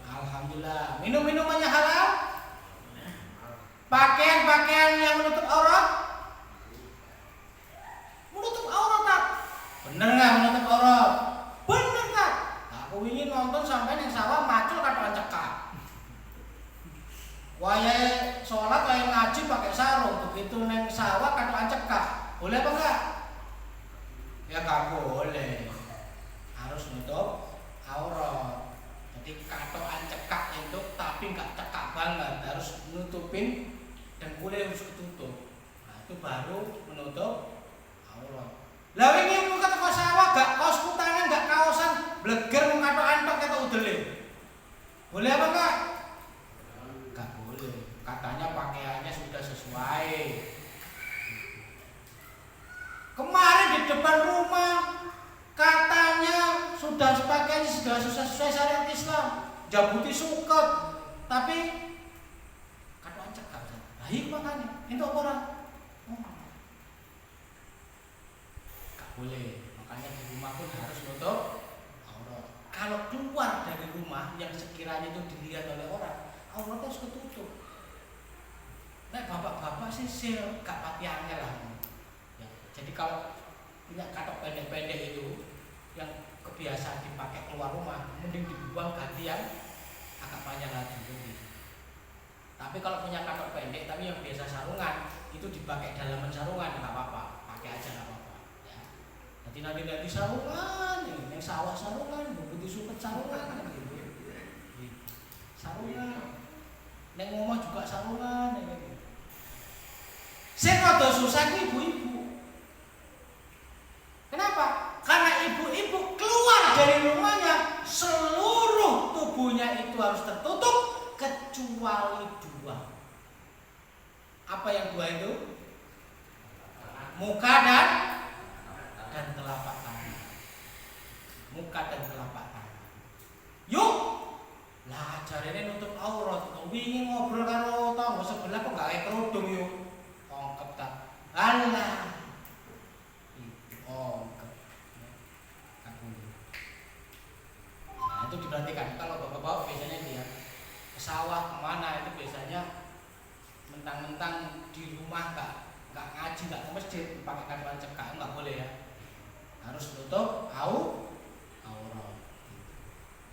Alhamdulillah. Minum-minumannya halal? Pakaian yang menutup aurat? Menutup aurat tak? Bener nggak menutup aurat? Bener tak? Aku ingin nonton sampai yang sawah macul kata cekak. ngaji pakai sarung, begitu neng sawah katokan cekak. Boleh apa enggak? Ya enggak boleh. Harus nutup aurat. Jadi katokan cekak itu tapi enggak cekak banget, harus nutupin dan kulit harus ketutup. Nah, itu baru menutup aurat. Lah wingi muka teko sawah gak kaos kutangan, gak kaosan, bleger mung katokan tok ketok udele. Boleh apa enggak? Enggak boleh. Katanya pakaiannya sudah sesuai. Kemarin di depan rumah katanya sudah pakaiannya sudah sesuai syariat Islam, jabuti suket, tapi katokan cekak. Lah iki makanya entuk ora? Boleh, makanya di rumah pun harus nutup aurat. Kalau keluar dari rumah yang sekiranya itu dilihat oleh orang, aurat harus ketutup. Nah, bapak-bapak sih gak pati angel lah. Ya, jadi kalau punya katok pendek-pendek itu yang kebiasaan dipakai keluar rumah, mending dibuang gantian agak panjang lagi gitu. Tapi kalau punya katok pendek tapi yang biasa sarungan, itu dipakai dalaman sarungan nggak apa-apa, pakai aja nggak apa-apa. Nanti sarungan, yang sawah sarungan, bukti suket sarungan, gitu. Sarungan, neng ngomong juga sarungan, gitu. Sing rada susah ku ibu-ibu. Kenapa? Karena ibu-ibu keluar dari rumahnya, seluruh tubuhnya itu harus tertutup kecuali dua. Apa yang dua itu? Muka dan telapak tangan. Muka dan telapak tangan. Yuk, lah jarene nutup aurat. Wingi ngobrol karo tangga sebelah kok gak kayak kerudung yuk. Ongkep tak. Alah. Ongkep. Nah, itu diperhatikan. Kalau bapak-bapak biasanya dia ke sawah kemana itu biasanya mentang-mentang di rumah gak ngaji, gak ke masjid, pakai katokan cekak, nggak boleh ya. Harus tutup aurat.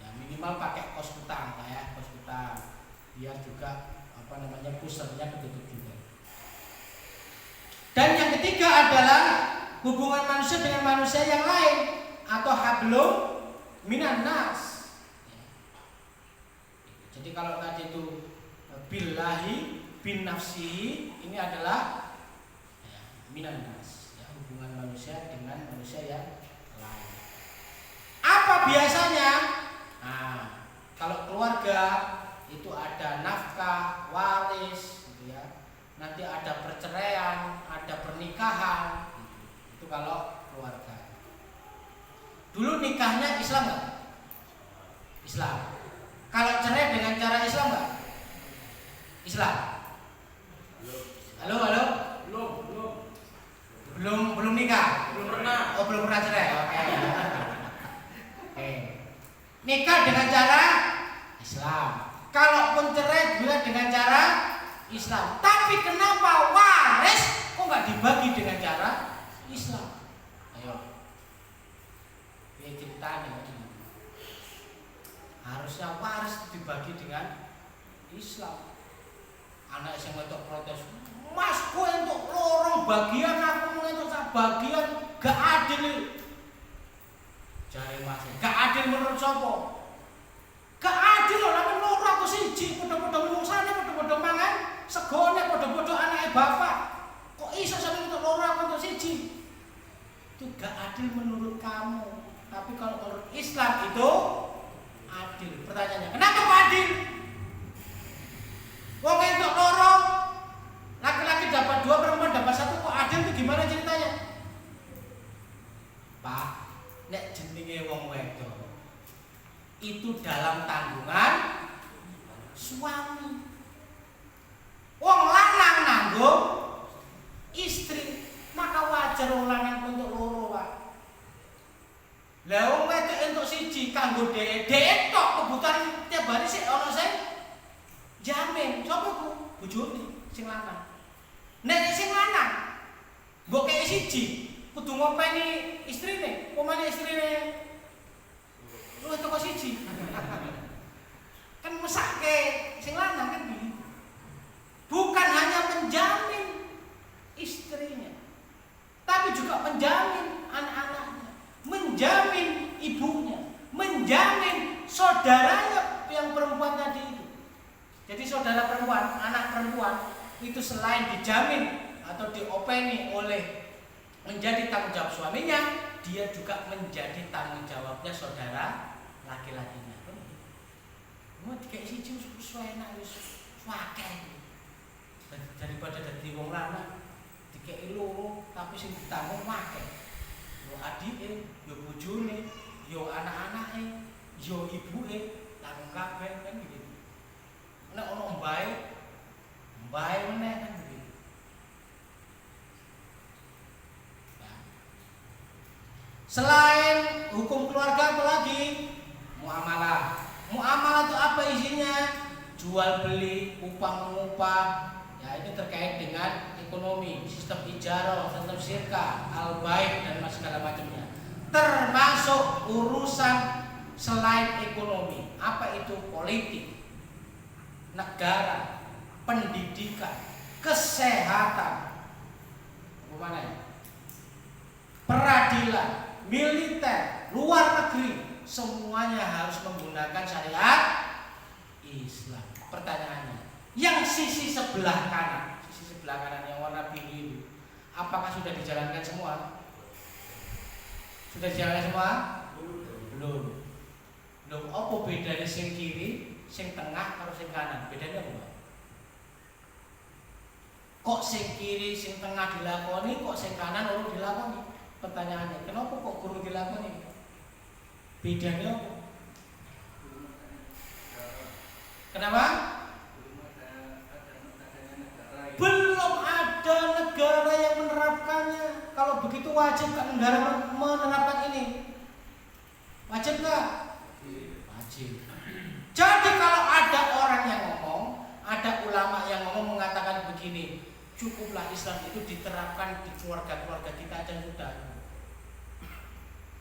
Ya minimal pakai kaos kutang lah ya, kaos kutang. Biar juga pusernya ketutup juga. Dan yang ketiga adalah hubungan manusia dengan manusia yang lain atau hablum minan nas. Ya. Jadi kalau tadi itu billahi bin nafsihi, ini adalah minan nas, ya, hubungan manusia dengan manusia yang lain. Apa biasanya? Nah, kalau keluarga itu ada nafkah, waris, gitu ya. Nanti ada perceraian, ada pernikahan, gitu. Itu kalau keluarga. Dulu nikahnya Islam nggak? Islam. Kalau cerai dengan cara Islam nggak? Islam. Halo. Belum nikah. Belum pernah. Oh, belum pernah cerai. Oke. Nikah dengan cara Islam. Kalaupun cerai juga dengan cara Islam. Tapi kenapa waris kok nggak dibagi dengan cara Islam? Ayo. Ini ceritanya. Harusnya waris dibagi dengan Islam. Anak yang untuk protes, Mas, gue untuk lorong bagian, aku mau untuk sak bagian, gak adil. Jare Mas, gak adil menurut siapa? Gak adil loh, tapi loro aku siji, podo-podo mungsane, podo-podo mangan, segone podo-podo anake bapak. Kok iso sampe untuk loro aku untuk siji? Itu gak adil menurut kamu. Tapi kalau menurut Islam itu adil. Pertanyaannya, kenapa kok adil? Wong entuk loro, laki-laki dapat 2, perempuan dapat 1, kok adil itu gimana ceritanya? Pak, nek jenenge wong wedok itu dalam tanggungan suami. Wong lanang nanggung istri, maka wajar wong lanang untuk loro, Pak. Lah wong wedok entuk siji kanggo dhek tok kebutuhan tiap hari sik ana sing jamin. Sapa ku? Bojone sing lanang. Nek sing lanang mbok kei siji, kudu ngopeni istrine, pemane istrine lu toko siji. Kan mesake sing lanang kan gitu. Bukan hanya menjaga saudara perempuan, anak perempuan itu selain dijamin atau diopeni oleh menjadi tanggung jawab suaminya, dia juga menjadi tanggung jawabnya saudara laki-lakinya. Mau dikek siji wis enak wis wakeh. Daripada dadi wong lanang dikeki loro tapi sing ditanggung wakeh. Yo adike, yo bojone, yo anak-anake, yo ibuke, tanggung kabeh kan gitu. Nek ono mbae meneh kan gitu. Nah. Selain hukum keluarga apa lagi? Muamalah. Muamalah itu apa isinya? Jual beli, upah mengupah. Ya ini terkait dengan ekonomi, sistem ijarah, sistem syirkah, al-baik dan segala macamnya. Termasuk urusan selain ekonomi. Apa itu? Politik, negara, pendidikan, kesehatan, peradilan, militer, luar negeri, semuanya harus menggunakan syariat Islam. Pertanyaannya, yang sisi sebelah kanan yang warna biru itu, apakah sudah dijalankan semua? Sudah dijalankan semua? Belum. Apa bedanya sing kiri, sing tengah, karo sing kanan? Bedanya apa? Kok sing kiri, sing tengah dilakoni, kok sing kanan urung dilakoni? Pertanyaannya, kenapa kok guru dilakoni? Bedanya apa? Kenapa? Belum ada negara yang menerapkannya. Kalau begitu wajib kan negara menerapkan ini? Wajib nggak? Wajib. Jadi kalau ada orang yang ngomong, ada ulama yang ngomong mengatakan begini, cukuplah Islam itu diterapkan di keluarga-keluarga kita aja sudah.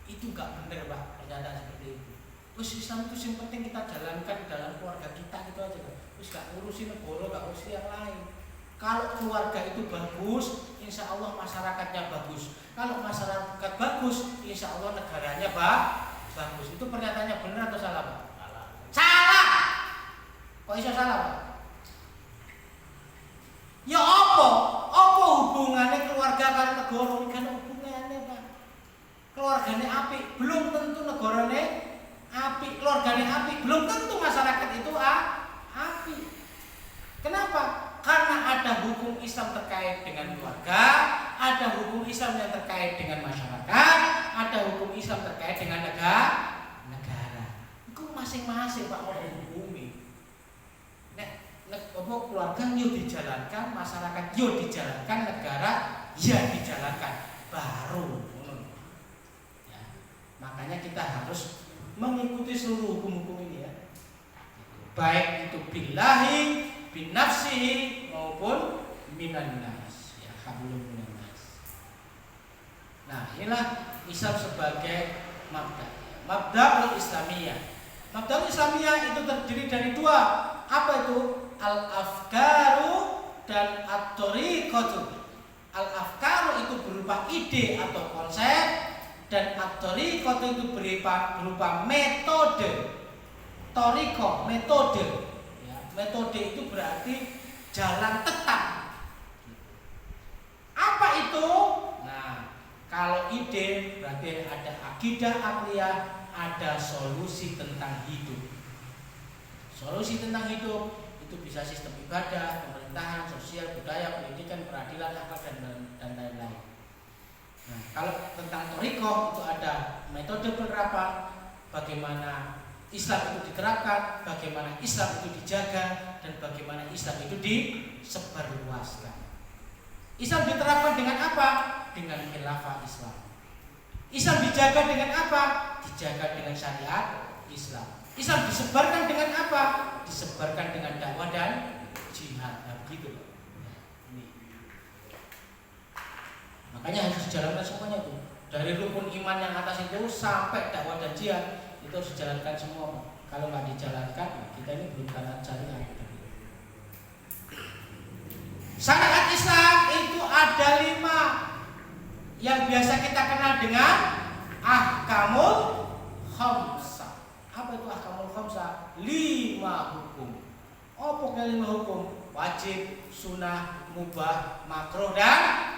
Itu nggak benar, Pak, pernyataan seperti itu. Terus Islam itu yang penting kita jalankan dalam keluarga kita gitu aja, Pak. Terus nggak ngurusin negara, nggak ngurusin yang lain. Kalau keluarga itu bagus, insya Allah masyarakatnya bagus. Kalau masyarakat bagus, insya Allah negaranya bagus. Itu pernyataannya benar atau salah, Pak? Salah. Kok bisa salah, Pak? Ya apa hubungannya keluarga karo negara? Kan hubungannya, Pak. Keluarganya apik, belum tentu negarane apik. Keluarganya apik, belum tentu masyarakat itu apik. Kenapa? Karena ada hukum Islam terkait dengan keluarga, ada hukum Islam yang terkait dengan masyarakat, ada hukum Islam terkait dengan negara. Itu masing-masing, Pak, mau dihukumi. Keluarga yo dijalankan, masyarakat yo dijalankan, negara ya dijalankan, baru. Ya. Makanya kita harus mengikuti seluruh hukum-hukum ini ya. Baik itu billahi, binafsihi maupun minan nas. Ya, hablum minan nas. Nah, inilah Islam sebagai mabda'ul Islamiyah. Mabda'ul Islamiyah itu terdiri dari dua. Apa itu? Al-afkaru dan at-thariqatu. Al-afkaru itu berupa ide atau konsep, dan at-thariqatu itu berupa metode. Thariqah, metode. Ya, metode itu berarti jalan tetap. Apa itu? Nah, kalau ide berarti ada akidah akliyah, ada solusi tentang hidup. Solusi tentang hidup itu bisa sistem ibadah, pemerintahan, sosial, budaya, pendidikan, peradilan, akhlak dan lain-lain. Nah, kalau tentang thariqah itu ada metode penerapan, bagaimana Islam itu diterapkan, bagaimana Islam itu dijaga, dan bagaimana Islam itu disebarluaskan. Islam diterapkan dengan apa? Dengan khilafah Islam. Islam dijaga dengan apa? Dijaga dengan syariat Islam. Islam disebarkan dengan apa? Disebarkan dengan dakwah dan jihad. Nah, begitu. Ini. Makanya harus dijalankan semuanya itu. Dari rukun iman yang atas itu sampai dakwah dan jihad itu harus dijalankan semua. Kalau nggak dijalankan, kita ini belum taat syariat. Syariat Islam itu ada 5 yang biasa kita kenal dengan ahkamul khamsah. Apa itu ahkamul khamsah? 5 hukum. Apa kelima hukum? Wajib, sunnah, mubah, makruh dan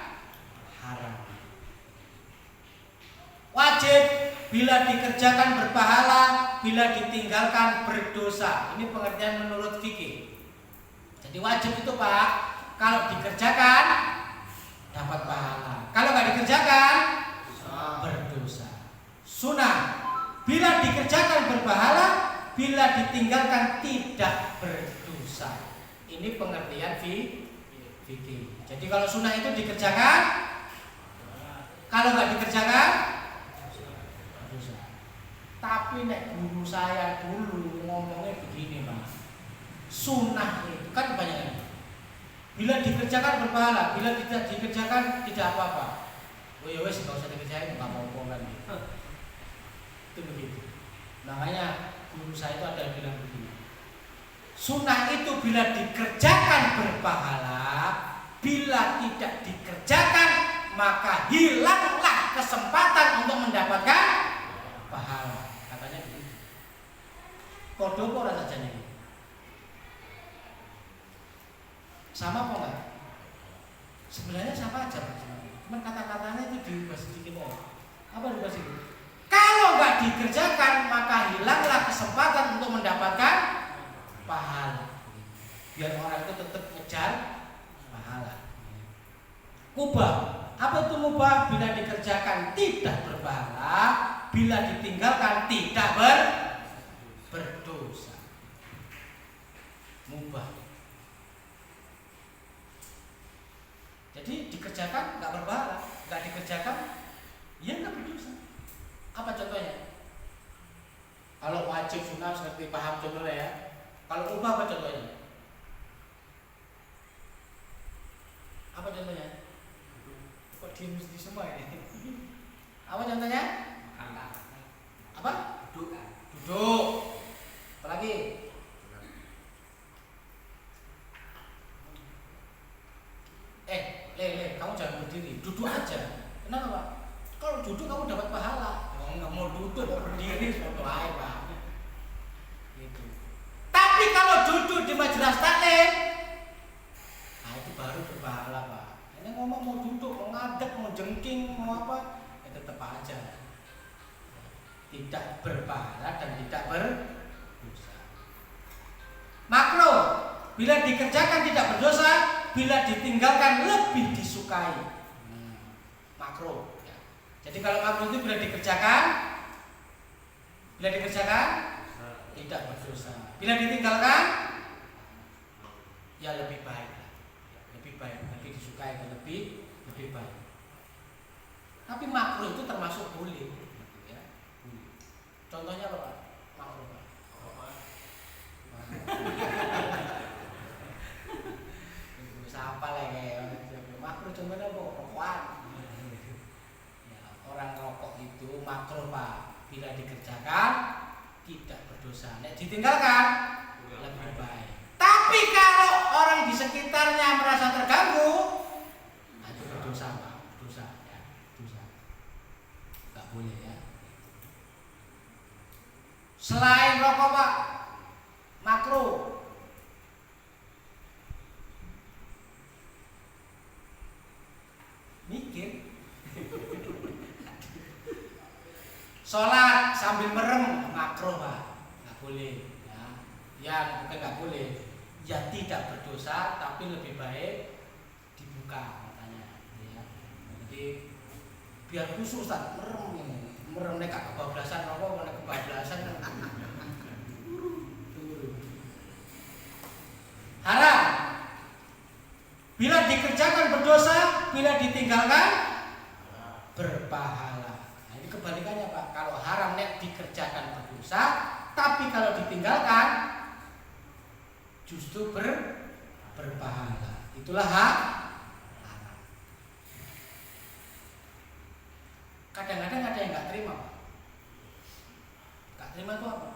haram. Wajib bila dikerjakan berpahala, bila ditinggalkan berdosa. Ini pengertian menurut fikih. Jadi wajib itu Pak, kalau dikerjakan dapat pahala, kalau nggak dikerjakan berdosa. Sunnah, bila dikerjakan berpahala, bila ditinggalkan tidak berdosa. Ini pengertian fikih. Jadi kalau sunnah itu dikerjakan, kalau nggak dikerjakan berdosa. Tapi nek guru saya dulu ngomongnya begini Pak, sunnah itu kan banyak. Bila dikerjakan berpahala, bila tidak dikerjakan tidak apa-apa. Oh ya wes nggak usah dikerjain, nggak mau kan. Itu begitu. Makanya guru saya itu ada yang bilang begini. Sunnah itu bila dikerjakan berpahala, bila tidak dikerjakan maka hilanglah kesempatan untuk mendapatkan pahala. Katanya begitu. Kodoh kok rasa jane. Sama apa enggak? Sebenarnya sama aja, cuma kata-katanya itu diubah sedikit aja. Apa diubah sedikit? Kalau nggak dikerjakan maka hilanglah kesempatan untuk mendapatkan pahala. Biar orang itu tetap ngejar pahala. Mubah, apa itu mubah? Bila dikerjakan tidak berpahala, bila ditinggalkan tidak berdosa. Mubah. Jadi dikerjakan nggak berpahala, nggak dikerjakan ya nggak berdosa. Apa contohnya? Kalau wajib sunnah seperti paham contohnya ya. Kalau ubah apa contohnya? Apa contohnya? Kok diem di semua ini? Apa contohnya? Apa? Duduk. Apalagi? Kamu jangan berdiri, duduk aja. Kenapa Pak? Kalau duduk kamu dapat pahala. Nggak mau duduk, mau berdiri, baik Pak. Gitu. Tapi kalau duduk di majelis taklim, nah itu baru berpahala Pak. Ini ngomong mau duduk, mau ngadeg, mau jengking, mau apa, ya tetap aja. Tidak berpahala dan tidak berdosa. Makruh, bila dikerjakan tidak berdosa, bila ditinggalkan lebih disukai. Makruh. Ya. Jadi kalau makruh itu bila dikerjakan tidak berdosa. Bila ditinggalkan ya lebih baik. Lebih disukai dan lebih baik. Tapi makruh itu termasuk boleh. Ya. Contohnya apa Pak? Makruh Pak. Siapa lagi makruh contohnya kok rokokan. Ya, orang rokok itu makruh Pak. Bila dikerjakan tidak berdosa. Nek ditinggalkan lebih baik. Tapi kalau orang di sekitarnya merasa terganggu, nah itu berdosa Pak. Dosa ya, dosa. Enggak boleh ya. Selain rokok Pak, makruh. Mikir. Sholat sambil merem makruh Pak, nggak boleh. Ya bukan nggak boleh, ya tidak berdosa, tapi lebih baik dibuka matanya. Ya. Jadi biar khusus Ustaz, merem nek kebablasan apa nek kebablasan. Haram. Bila dikerjakan berdosa, bila ditinggalkan berpahala. Nah, ini kebalikannya Pak. Kalau haram nek dikerjakan berdosa, tapi kalau ditinggalkan justru berpahala. Itulah haram. Kadang-kadang ada yang nggak terima Pak. Nggak terima itu apa?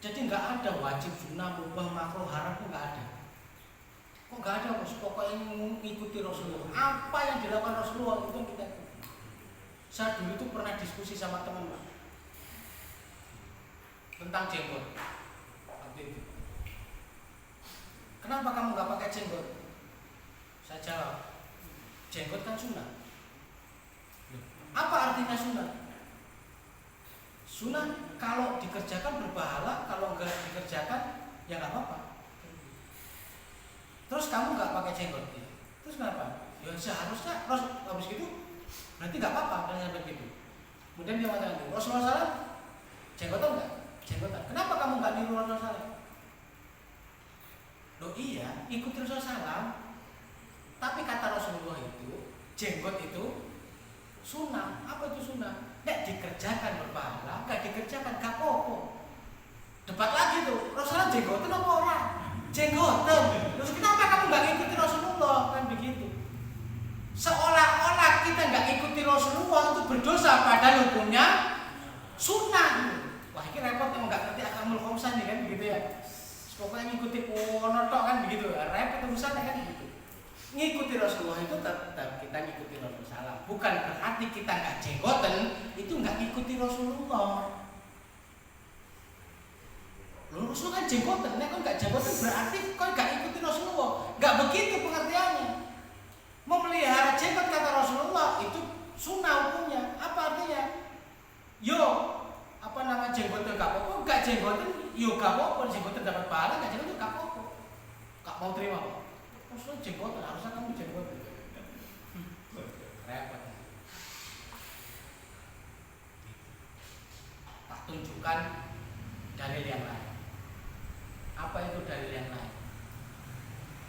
Jadi nggak ada wajib, sunnah, mubah, makruh, haram itu nggak ada. Kok nggak ada Bos? Pokoknya mengikuti Rasulullah. Apa yang dilakukan Rasulullah itu yang kita ikuti. Saya dulu itu pernah diskusi sama teman Pak tentang jenggot. Waktu itu kenapa kamu nggak pakai jenggot? Saya jawab, jenggot kan sunnah. Apa artinya sunnah? Sunnah kalau dikerjakan berpahala, kalau nggak dikerjakan ya nggak apa-apa. Terus kamu nggak pakai jenggot, terus kenapa? Ya seharusnya terus habis gitu berarti nggak apa-apa dengan begitu. Kemudian dia mengatakan, Rasulullah SAW jenggotan nggak? Jenggotan. Kenapa kamu nggak niru Rasulullah SAW? Loh iya, ikuti Rasulullah SAW. Tapi kata Rasulullah itu jenggot itu sunnah. Apa itu sunnah? Nggak dikerjakan berpahala, nggak dikerjakan gak apa-apa. Debat lagi tuh, Rasulullah jenggotan apa orang? Jenggotan. Terus kenapa kamu nggak ikuti Rasulullah? Kan begitu. Seolah-olah kita nggak ikuti Rasulullah itu berdosa, padahal hukumnya sunnah. Wah ini repot yang nggak ngerti akamul khamsah nih kan begitu ya. Pokoknya ngikuti kono tok kan begitu. Repot urusannya kan begitu. Ngikuti Rasulullah itu tetap kita ngikuti Rasulullah. Bukan berarti kita nggak jenggoten itu nggak ngikuti Rasulullah. Loh, Rasulullah kan jenggoten, nek kok nggak jenggoten berarti kau nggak ikuti Rasulullah. Nggak begitu pengertiannya. Memelihara jenggot kata Rasulullah itu sunnah hukumnya. Apa artinya? Yo, apa nama jenggoten nggak apa-apa, nggak jenggoten, yo nggak apa-apa, jenggoten dapat pahala, nggak jenggoten nggak apa-apa. Nggak mau terima kok. Rasulullah jenggoten, harusnya kamu jenggoten. Repot. Tak tunjukkan dalil yang lain. Apa itu dalil yang lain?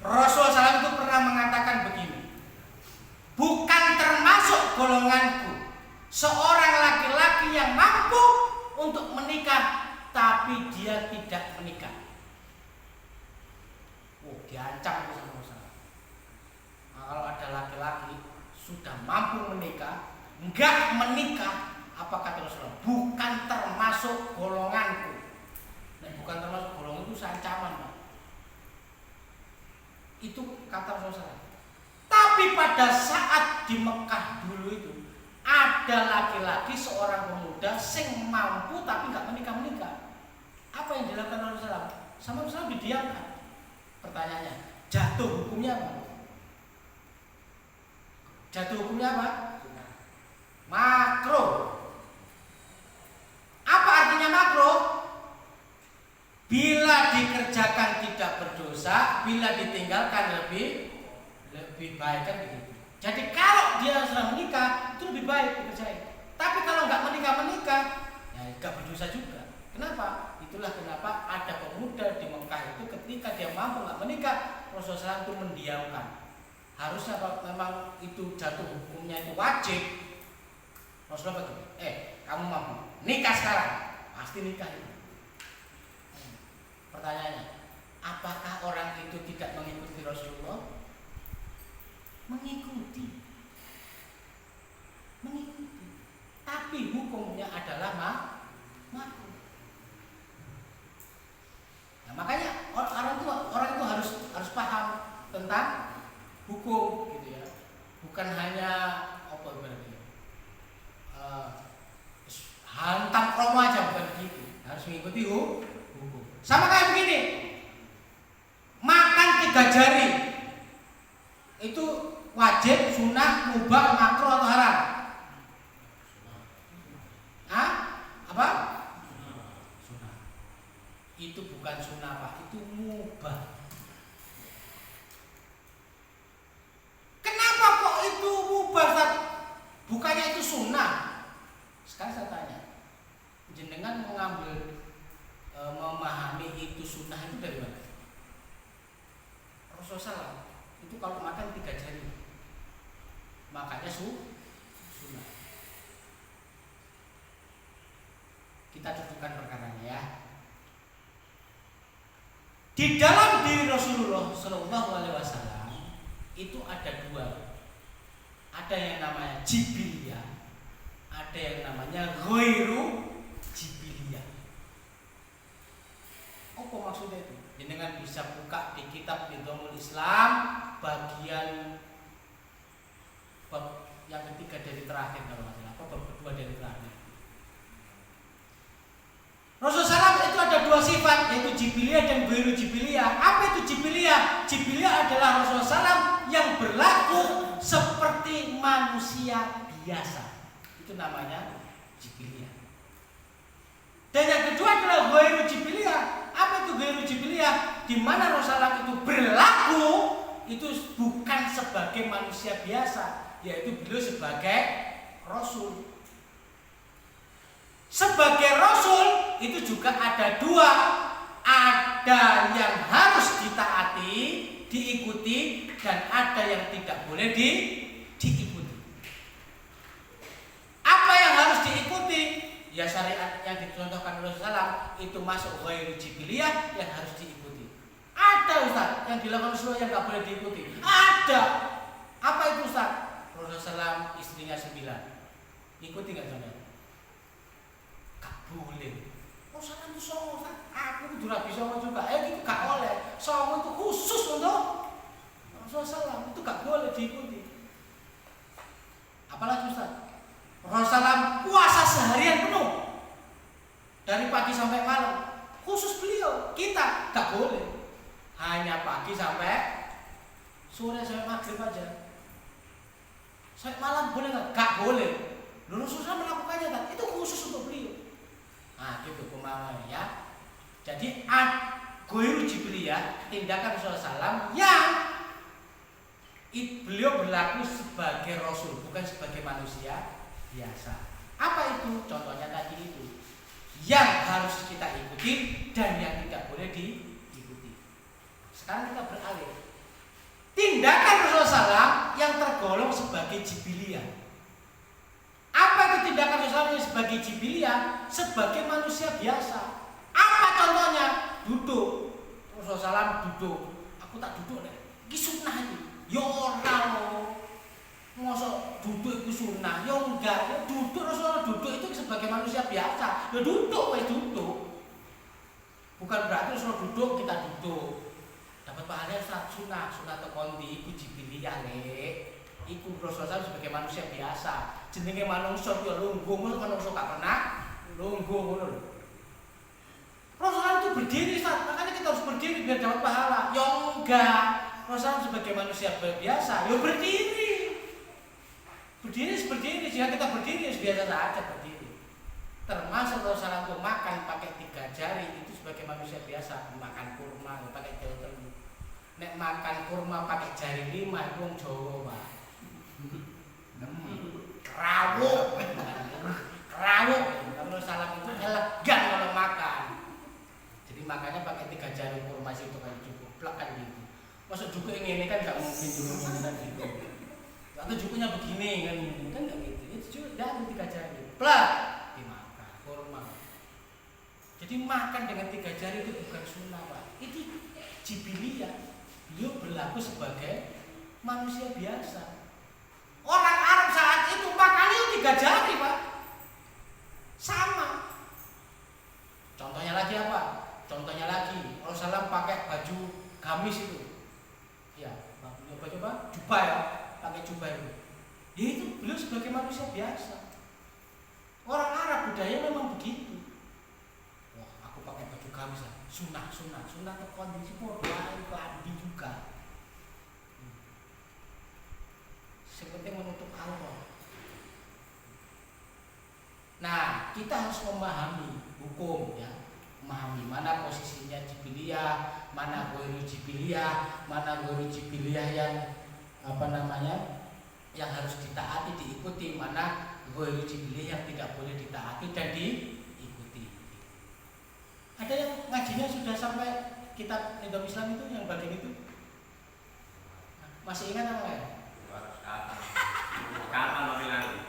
Rasulullah SAW itu pernah mengatakan begini, bukan termasuk golonganku seorang laki-laki yang mampu untuk menikah tapi dia tidak menikah. Oh, diancam sama Rasulullah. Nah, kalau ada laki-laki sudah mampu menikah, enggak menikah, apa kata Rasulullah? Bukan termasuk golonganku. Nah, bukan termasuk golongan itu ancaman, Pak. Itu kata Rasulullah. Tapi pada saat di Mekah dulu itu ada laki-laki seorang pemuda sing mampu tapi nggak menikah. Apa yang dilakukan Rasulullah? Sama Rasulullah didiamkan. Pertanyaannya, jatuh hukumnya apa? Jatuh hukumnya apa? Makro. Apa artinya makro? Bila dikerjakan tidak berdosa, bila ditinggalkan lebih baik kan begitu. Jadi kalau dia sudah menikah itu lebih baik dikerjain. Tapi kalau nggak menikah, ya nggak berdosa juga. Kenapa? Itulah kenapa ada pemuda di Mekah itu ketika dia mampu nggak menikah, Rasulullah SAW itu mendiamkan. Harusnya kalau memang itu jatuh hukumnya itu wajib, Rasulullah begitu. Kamu mampu nikah sekarang, pasti nikah itu. Pertanyaannya, apakah orang itu tidak mengikuti Rasulullah? Mengikuti. Tapi hukumnya adalah makruh. Nah, makanya orang itu harus paham tentang hukum gitu ya. Bukan hanya apa berarti. Hantam kromo aja bukan begitu. Harus mengikuti hukum. Sama kayak begini. Makan 3 jari. Itu wajib, sunnah, mubah, makruh atau haram? Hah? Apa? Sunnah. Itu bukan sunnah, Pak. Itu mubah. Kenapa kok itu mubah, Ustaz? Bukannya itu sunnah? Sekarang saya tanya. Jenengan mengambil memahami itu sunnah itu dari mana? Rasulullah itu kalau makan 3 jari makanya sunnah. Kita cukupkan perkaranya ya. Di dalam diri Rasulullah Shallallahu Alaihi Wasallam itu ada 2. Ada yang namanya jibiliyah, ada yang namanya ghairu jibiliyah. Apa maksudnya itu? Dengan bisa buka di kitab Nizamul Islam bagian bab yang ketiga dari terakhir kalau nggak salah, bab kedua dari terakhir. Rasulullah SAW itu ada 2 sifat, yaitu jibiliyah dan ghairu jibiliyah. Apa itu jibiliyah? Jibiliyah. Jibiliyah adalah Rasulullah SAW yang berlaku seperti manusia biasa. Itu namanya Jibiliyah. Dan yang kedua adalah ghairu jibiliyah. Apa itu ghairu jibiliyah? Di mana Rasulullah itu berlaku itu bukan sebagai manusia biasa, yaitu beliau sebagai Rasul. Sebagai Rasul itu juga ada dua. Ada yang harus ditaati, diikuti, dan ada yang tidak boleh diikuti. Apa yang harus diikuti? Ya syariat yang dicontohkan Rasulullah SAW itu masuk ghairu jibiliyah yang harus diikuti. Ada Ustaz yang dilakukan Rasulullah yang nggak boleh diikuti. Ada. Apa itu Ustaz? Rasulullah SAW istrinya 9. Ikuti nggak contohnya? Gak boleh. Rasulullah itu songo Ustaz. Aku itu rabi songo juga. Itu gak boleh. Songo itu khusus untuk Rasulullah SAW. Itu gak boleh diikuti. Apalagi Ustaz? Rasulullah puasa seharian penuh dari pagi sampai malam. Khusus beliau, kita gak boleh. Hanya pagi sampai sore sampai maghrib aja. Sampai malam boleh nggak? Gak boleh. Rasulullah melakukannya kan? Itu khusus untuk beliau. Nah, gitu pemahamannya ya. Jadi ghairu jibiliyah, tindakan Rasulullah SAW yang beliau berlaku sebagai Rasul, bukan sebagai manusia biasa. Apa itu? Contohnya tadi itu yang harus kita ikuti dan yang tidak boleh diikuti. Sekarang kita beralih. Tindakan Rasulullah SAW yang tergolong sebagai jibiliyah. Apa itu tindakan Rasulullah yang sebagai jibiliyah? Sebagai manusia biasa. Apa contohnya? Duduk. Rasulullah SAW duduk. Aku tak duduk deh. Ini sunnah ini. Ya ora loh. Masa duduk itu sunnah, ya enggak, ya duduk. Rasulullah duduk itu sebagai manusia biasa, ya duduk, wes duduk. Bukan berarti Rasulullah duduk, kita duduk. Dapat pahalanya sunnah tekondi, iku jibiliyah nek. Iku Rasulullah sebagai manusia biasa. Jenenge manungsa ya lungguh, manungsa gak pernah lungguh ngono. Rasulullah itu berdiri Ustaz, makanya kita harus berdiri biar dapat pahala. Ya enggak, Rasulullah sebagai manusia biasa, ya berdiri. Berdiri, jika kita berdiri biasa saja berdiri. Termasuk Rasulullah itu makan pakai 3 jari itu sebagai manusia biasa. Makan kurma pakai jari telu. Nek makan kurma pakai jari 5 itu wong Jawa, Pak. Rawuh. Kalau salam itu elegan kalau makan. Jadi makannya pakai 3 jari kurma itu kan cukup plak kan gitu. Masuk juga ini kan enggak mungkin juga kan gitu. Atau jukunya begini kan enggak gitu. Itu juga dari 3 jari. Plak dimakan kurma. Jadi makan dengan 3 jari itu bukan sunnah, Pak. Itu jibiliyah. Beliau berlaku sebagai manusia biasa. Orang Arab saat itu makannya 3 jari, Pak. Sama. Contohnya lagi apa? Contohnya lagi Rasulullah pakai baju gamis itu. Ya, baju apa? Jubah ya. Pakai jubah itu. Ya itu beliau sebagai manusia biasa. Orang Arab budaya memang begitu. Wah, aku pakai baju gamis lah. Sunnah ke kondisi podoan klambi juga. Seperti menutup aurat. Nah, kita harus memahami hukum ya. Memahami mana posisinya jibiliyah, mana ghairu jibiliyah, mana ghairu jibiliyah yang yang harus ditaati, diikuti, mana ghairu jibiliyah yang tidak boleh ditaati dan diikuti. Ada yang ngajinya sudah sampai kitab Nidam Islam itu yang bagian itu? Masih ingat apa ya?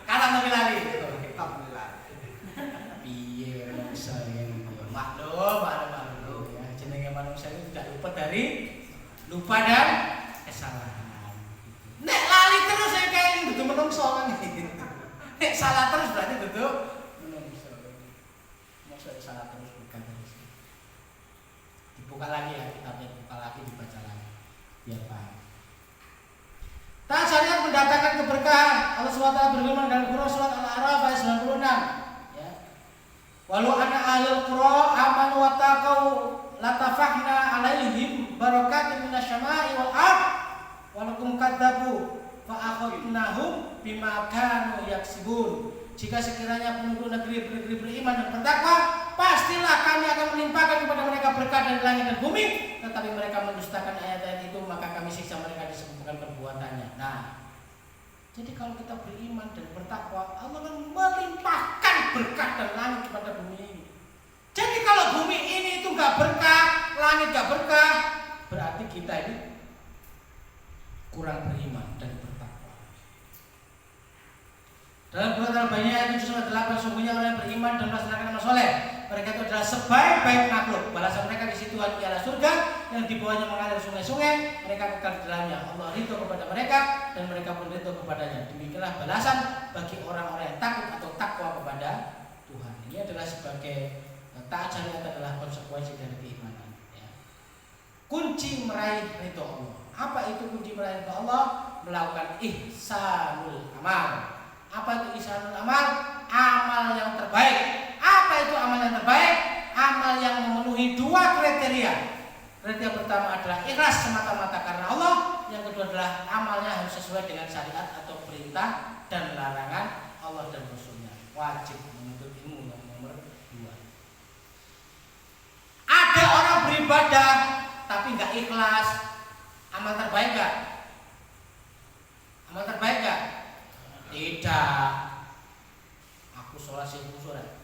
Kalah tapi lali. Piye saya maklum ya. Jenenge manusia itu tidak lupa dan kesalahan. Nek lali terus saya kayak betul menungso kan. Nek salah terus berarti betul menungso. Maksudnya salah terus bukan terus. Dibuka lagi ya, kitabnya dibuka lagi, dibaca lagi. Biar paham. Tak syariat mendatangkan keberkahan. Allah SWT berfirman dalam Quran surat Al-A'raf ayat 96. Ya. Walau anna ahlul qura amanu wa taqau latafahna alaihim barakatin minasy walakum kadzabu fa akhadnahum bima kanu yaksibun. Jika sekiranya penduduk negeri beriman dan bertakwa, pastilah kami akan melimpahkan kepada mereka berkah dari langit dan bumi. Tetapi mereka mendustakan ayat-ayat itu, maka kami siksa mereka disebabkan perbuatannya. Nah, jadi kalau kita beriman dan bertakwa, Allah akan melimpahkan berkah dan langit kepada bumi ini. Jadi kalau bumi ini itu nggak berkah, langit nggak berkah, berarti kita ini kurang beriman dan bertakwa. Dalam surat Al-Baqarah ayat 7-8, sungguhnya orang yang beriman dan melaksanakan amal soleh, mereka itu adalah sebaik-baik makhluk. Balasan mereka di situ ialah surga yang di bawahnya mengalir sungai-sungai. Mereka kekal di dalamnya. Allah ridho kepada mereka dan mereka pun ridho kepadanya. Demikianlah balasan bagi orang-orang yang takut atau takwa kepada Tuhan. Ini adalah sebagai taat syariat adalah konsekuensi dari keimanan. Ya. Kunci meraih ridho Allah. Apa itu kunci meraih ridho Allah? Melakukan ihsanul amal. Apa itu ihsanul amal? Amal yang terbaik. Apa itu amal yang terbaik? Amal yang memenuhi dua kriteria. Kriteria pertama adalah ikhlas semata-mata karena Allah. Yang kedua adalah amalnya harus sesuai dengan syariat atau perintah dan larangan Allah dan Rasulnya. Wajib menuntut ilmu yang nomor 2. Ada orang beribadah tapi nggak ikhlas. Amal terbaik gak? Amal terbaik gak? Tidak. Aku sholat sih sholat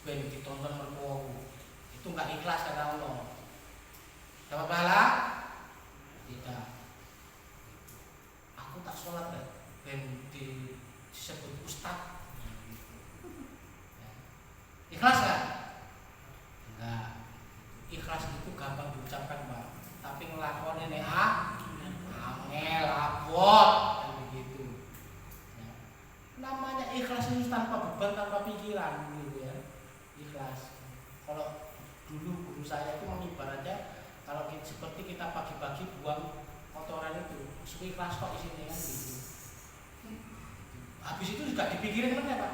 ben ditonton mertuaku, itu nggak ikhlas kata Allah. Dapat pahala? Tidak. Aku tak sholat ben disebut ustaz. Ikhlas gak? Enggak. Ikhlas itu gampang diucapkan Pak, tapi ngelakuin ini angel, abot dan begitu. Namanya ikhlas itu tanpa beban, tanpa pikiran gitu ya. Ikhlas. Kalau dulu guru saya itu mengibaratnya kalau seperti kita pagi-pagi buang kotoran itu, ikhlas kok isinya kan gitu. Habis itu juga dipikirin kan ya Pak.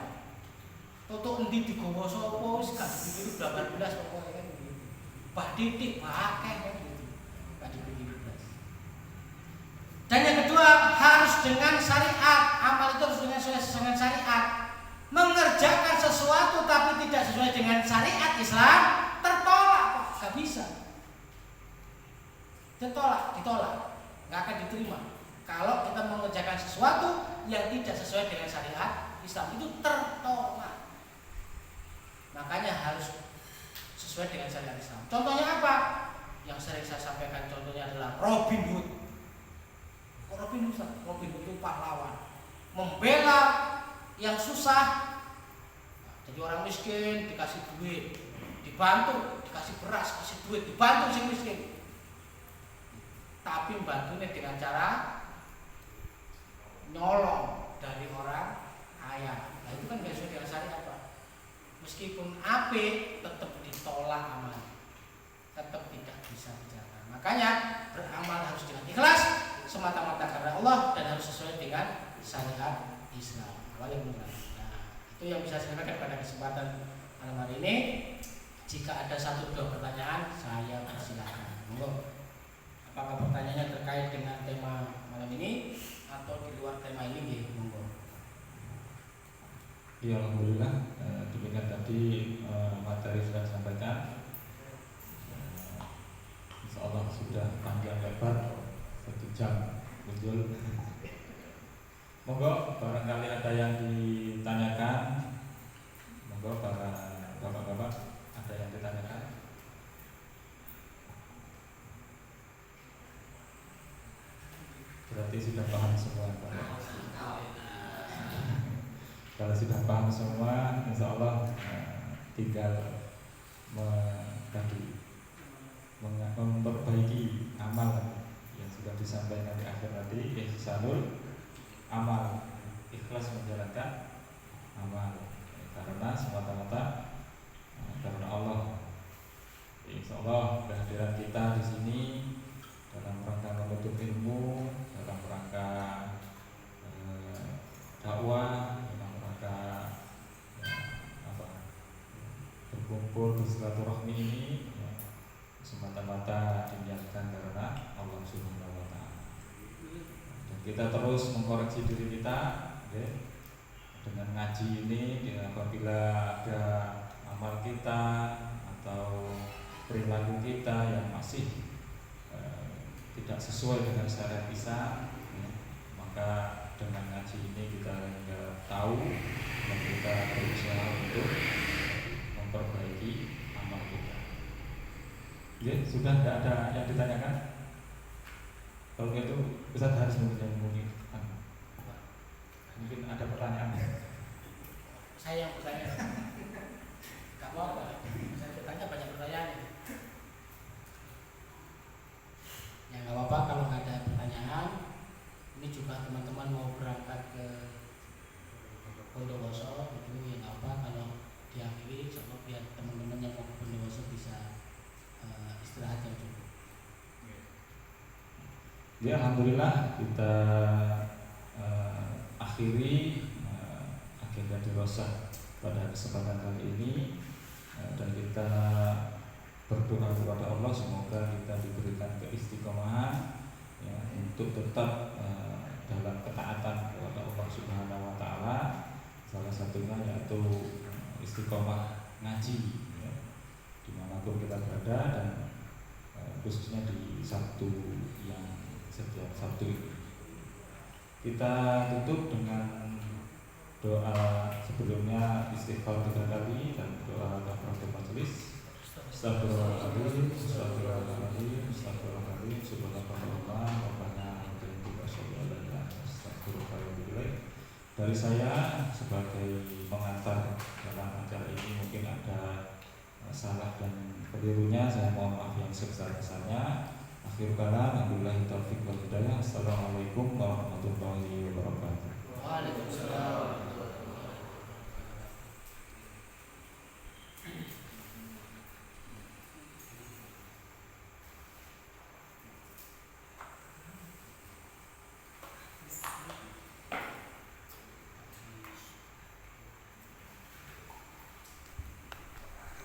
Toto endi digowo sapa wis gak dipikirin berapa belas pokoknya kan gitu. Pak titik pakai kan gitu. Gak dipikirin belas. Dan yang kedua harus dengan syariat. Amal itu harus dengan syariat. Mengerjakan sesuatu tapi tidak sesuai dengan syariat Islam tertolak kok, gak bisa. Ditolak, nggak akan diterima. Kalau kita mengerjakan sesuatu yang tidak sesuai dengan syariat Islam itu tertolak. Makanya harus sesuai dengan syariat Islam. Contohnya apa? Yang sering saya sampaikan contohnya adalah Robin Hood. Robin Hood itu pahlawan, membela yang susah. Jadi orang miskin dikasih duit, dibantu, dikasih beras, kasih duit, dibantu si miskin. Tapi membantunya dengan cara nyolong dari orang kaya. Nah, itu kan gak sesuai dengan syariat Pak. Meskipun apik tetap ditolak amal, tetap tidak bisa dijalankan. Makanya beramal harus dengan ikhlas semata-mata karena Allah dan harus sesuai dengan syariat Islam. Waalaikumsalam. Nah, itu yang bisa saya sampaikan pada kesempatan malam hari ini. Jika ada 1-2 pertanyaan, saya persilakan. Monggo. Apakah pertanyaannya terkait dengan tema malam ini atau di luar tema ini? Monggo. Ya, alhamdulillah. Demikian tadi materi sudah disampaikan. Insyaallah sudah panjang lebar 1 jam muncul. Monggo barangkali ada yang ditanyakan. Monggo para bapak-bapak ada yang ditanyakan. Berarti sudah paham semua Pak. Kalau sudah paham semua, insya Allah tinggal memperbaiki amal yang sudah disampaikan di akhir tadi, ihsanul amal, ikhlas menjalankan amal karena semata-mata karena Allah. Insya Allah kehadiran kita di sini dalam rangka menuntut ilmu, dalam rangka dakwah, dalam rangka berkumpul bersilaturahmi ini semata-mata diniatkan karena Allah Subhanahu wa taala. Dan kita terus mengkoreksi diri kita, ya, dengan ngaji ini. Dengan apabila ada amal kita atau perilaku kita yang masih tidak sesuai dengan syariat Islam, ya, maka dengan ngaji ini kita tahu dan kita berusaha untuk memperbaiki amal kita. Ya, sudah tidak ada yang ditanyakan? Kalau gitu Ustaz harus mungkin ada pertanyaan. Saya yang bertanya. Gak apa-apa. Saya bertanya banyak pertanyaan. Ya nggak apa-apa kalau nggak ada pertanyaan. Ini juga teman-teman mau berangkat ke Bondowoso, itu ya nggak apa kalau diakhiri, soalnya biar teman-teman yang mau ke Bondowoso bisa istirahat yang cukup. Ya, alhamdulillah kita akhiri agenda dirosah pada kesempatan kali ini, dan kita berdoa kepada Allah semoga kita diberikan keistiqomahan, ya, untuk tetap dalam ketaatan kepada Allah Subhanahu wa taala. Salah satunya yaitu istiqomah ngaji, ya, dimanapun kita berada, dan khususnya di Sabtu yang setiap Sabtu ini. Kita tutup dengan doa sebelumnya, istighfar 3 kali dan doa kafaratul majelis. Astagfirullahaladzim, astagfirullahaladzim, astagfirullahaladzim, subhanallah, rabbana wa astagfirullahaladzim. Dari saya sebagai pengantar dalam acara ini, mungkin ada salah dan kelirunya, saya mohon maaf yang sebesar-besarnya. Akhir kalam, wabillahi taufiq wal hidayah. Assalamualaikum warahmatullahi wabarakatuh. Waalaikumsalam.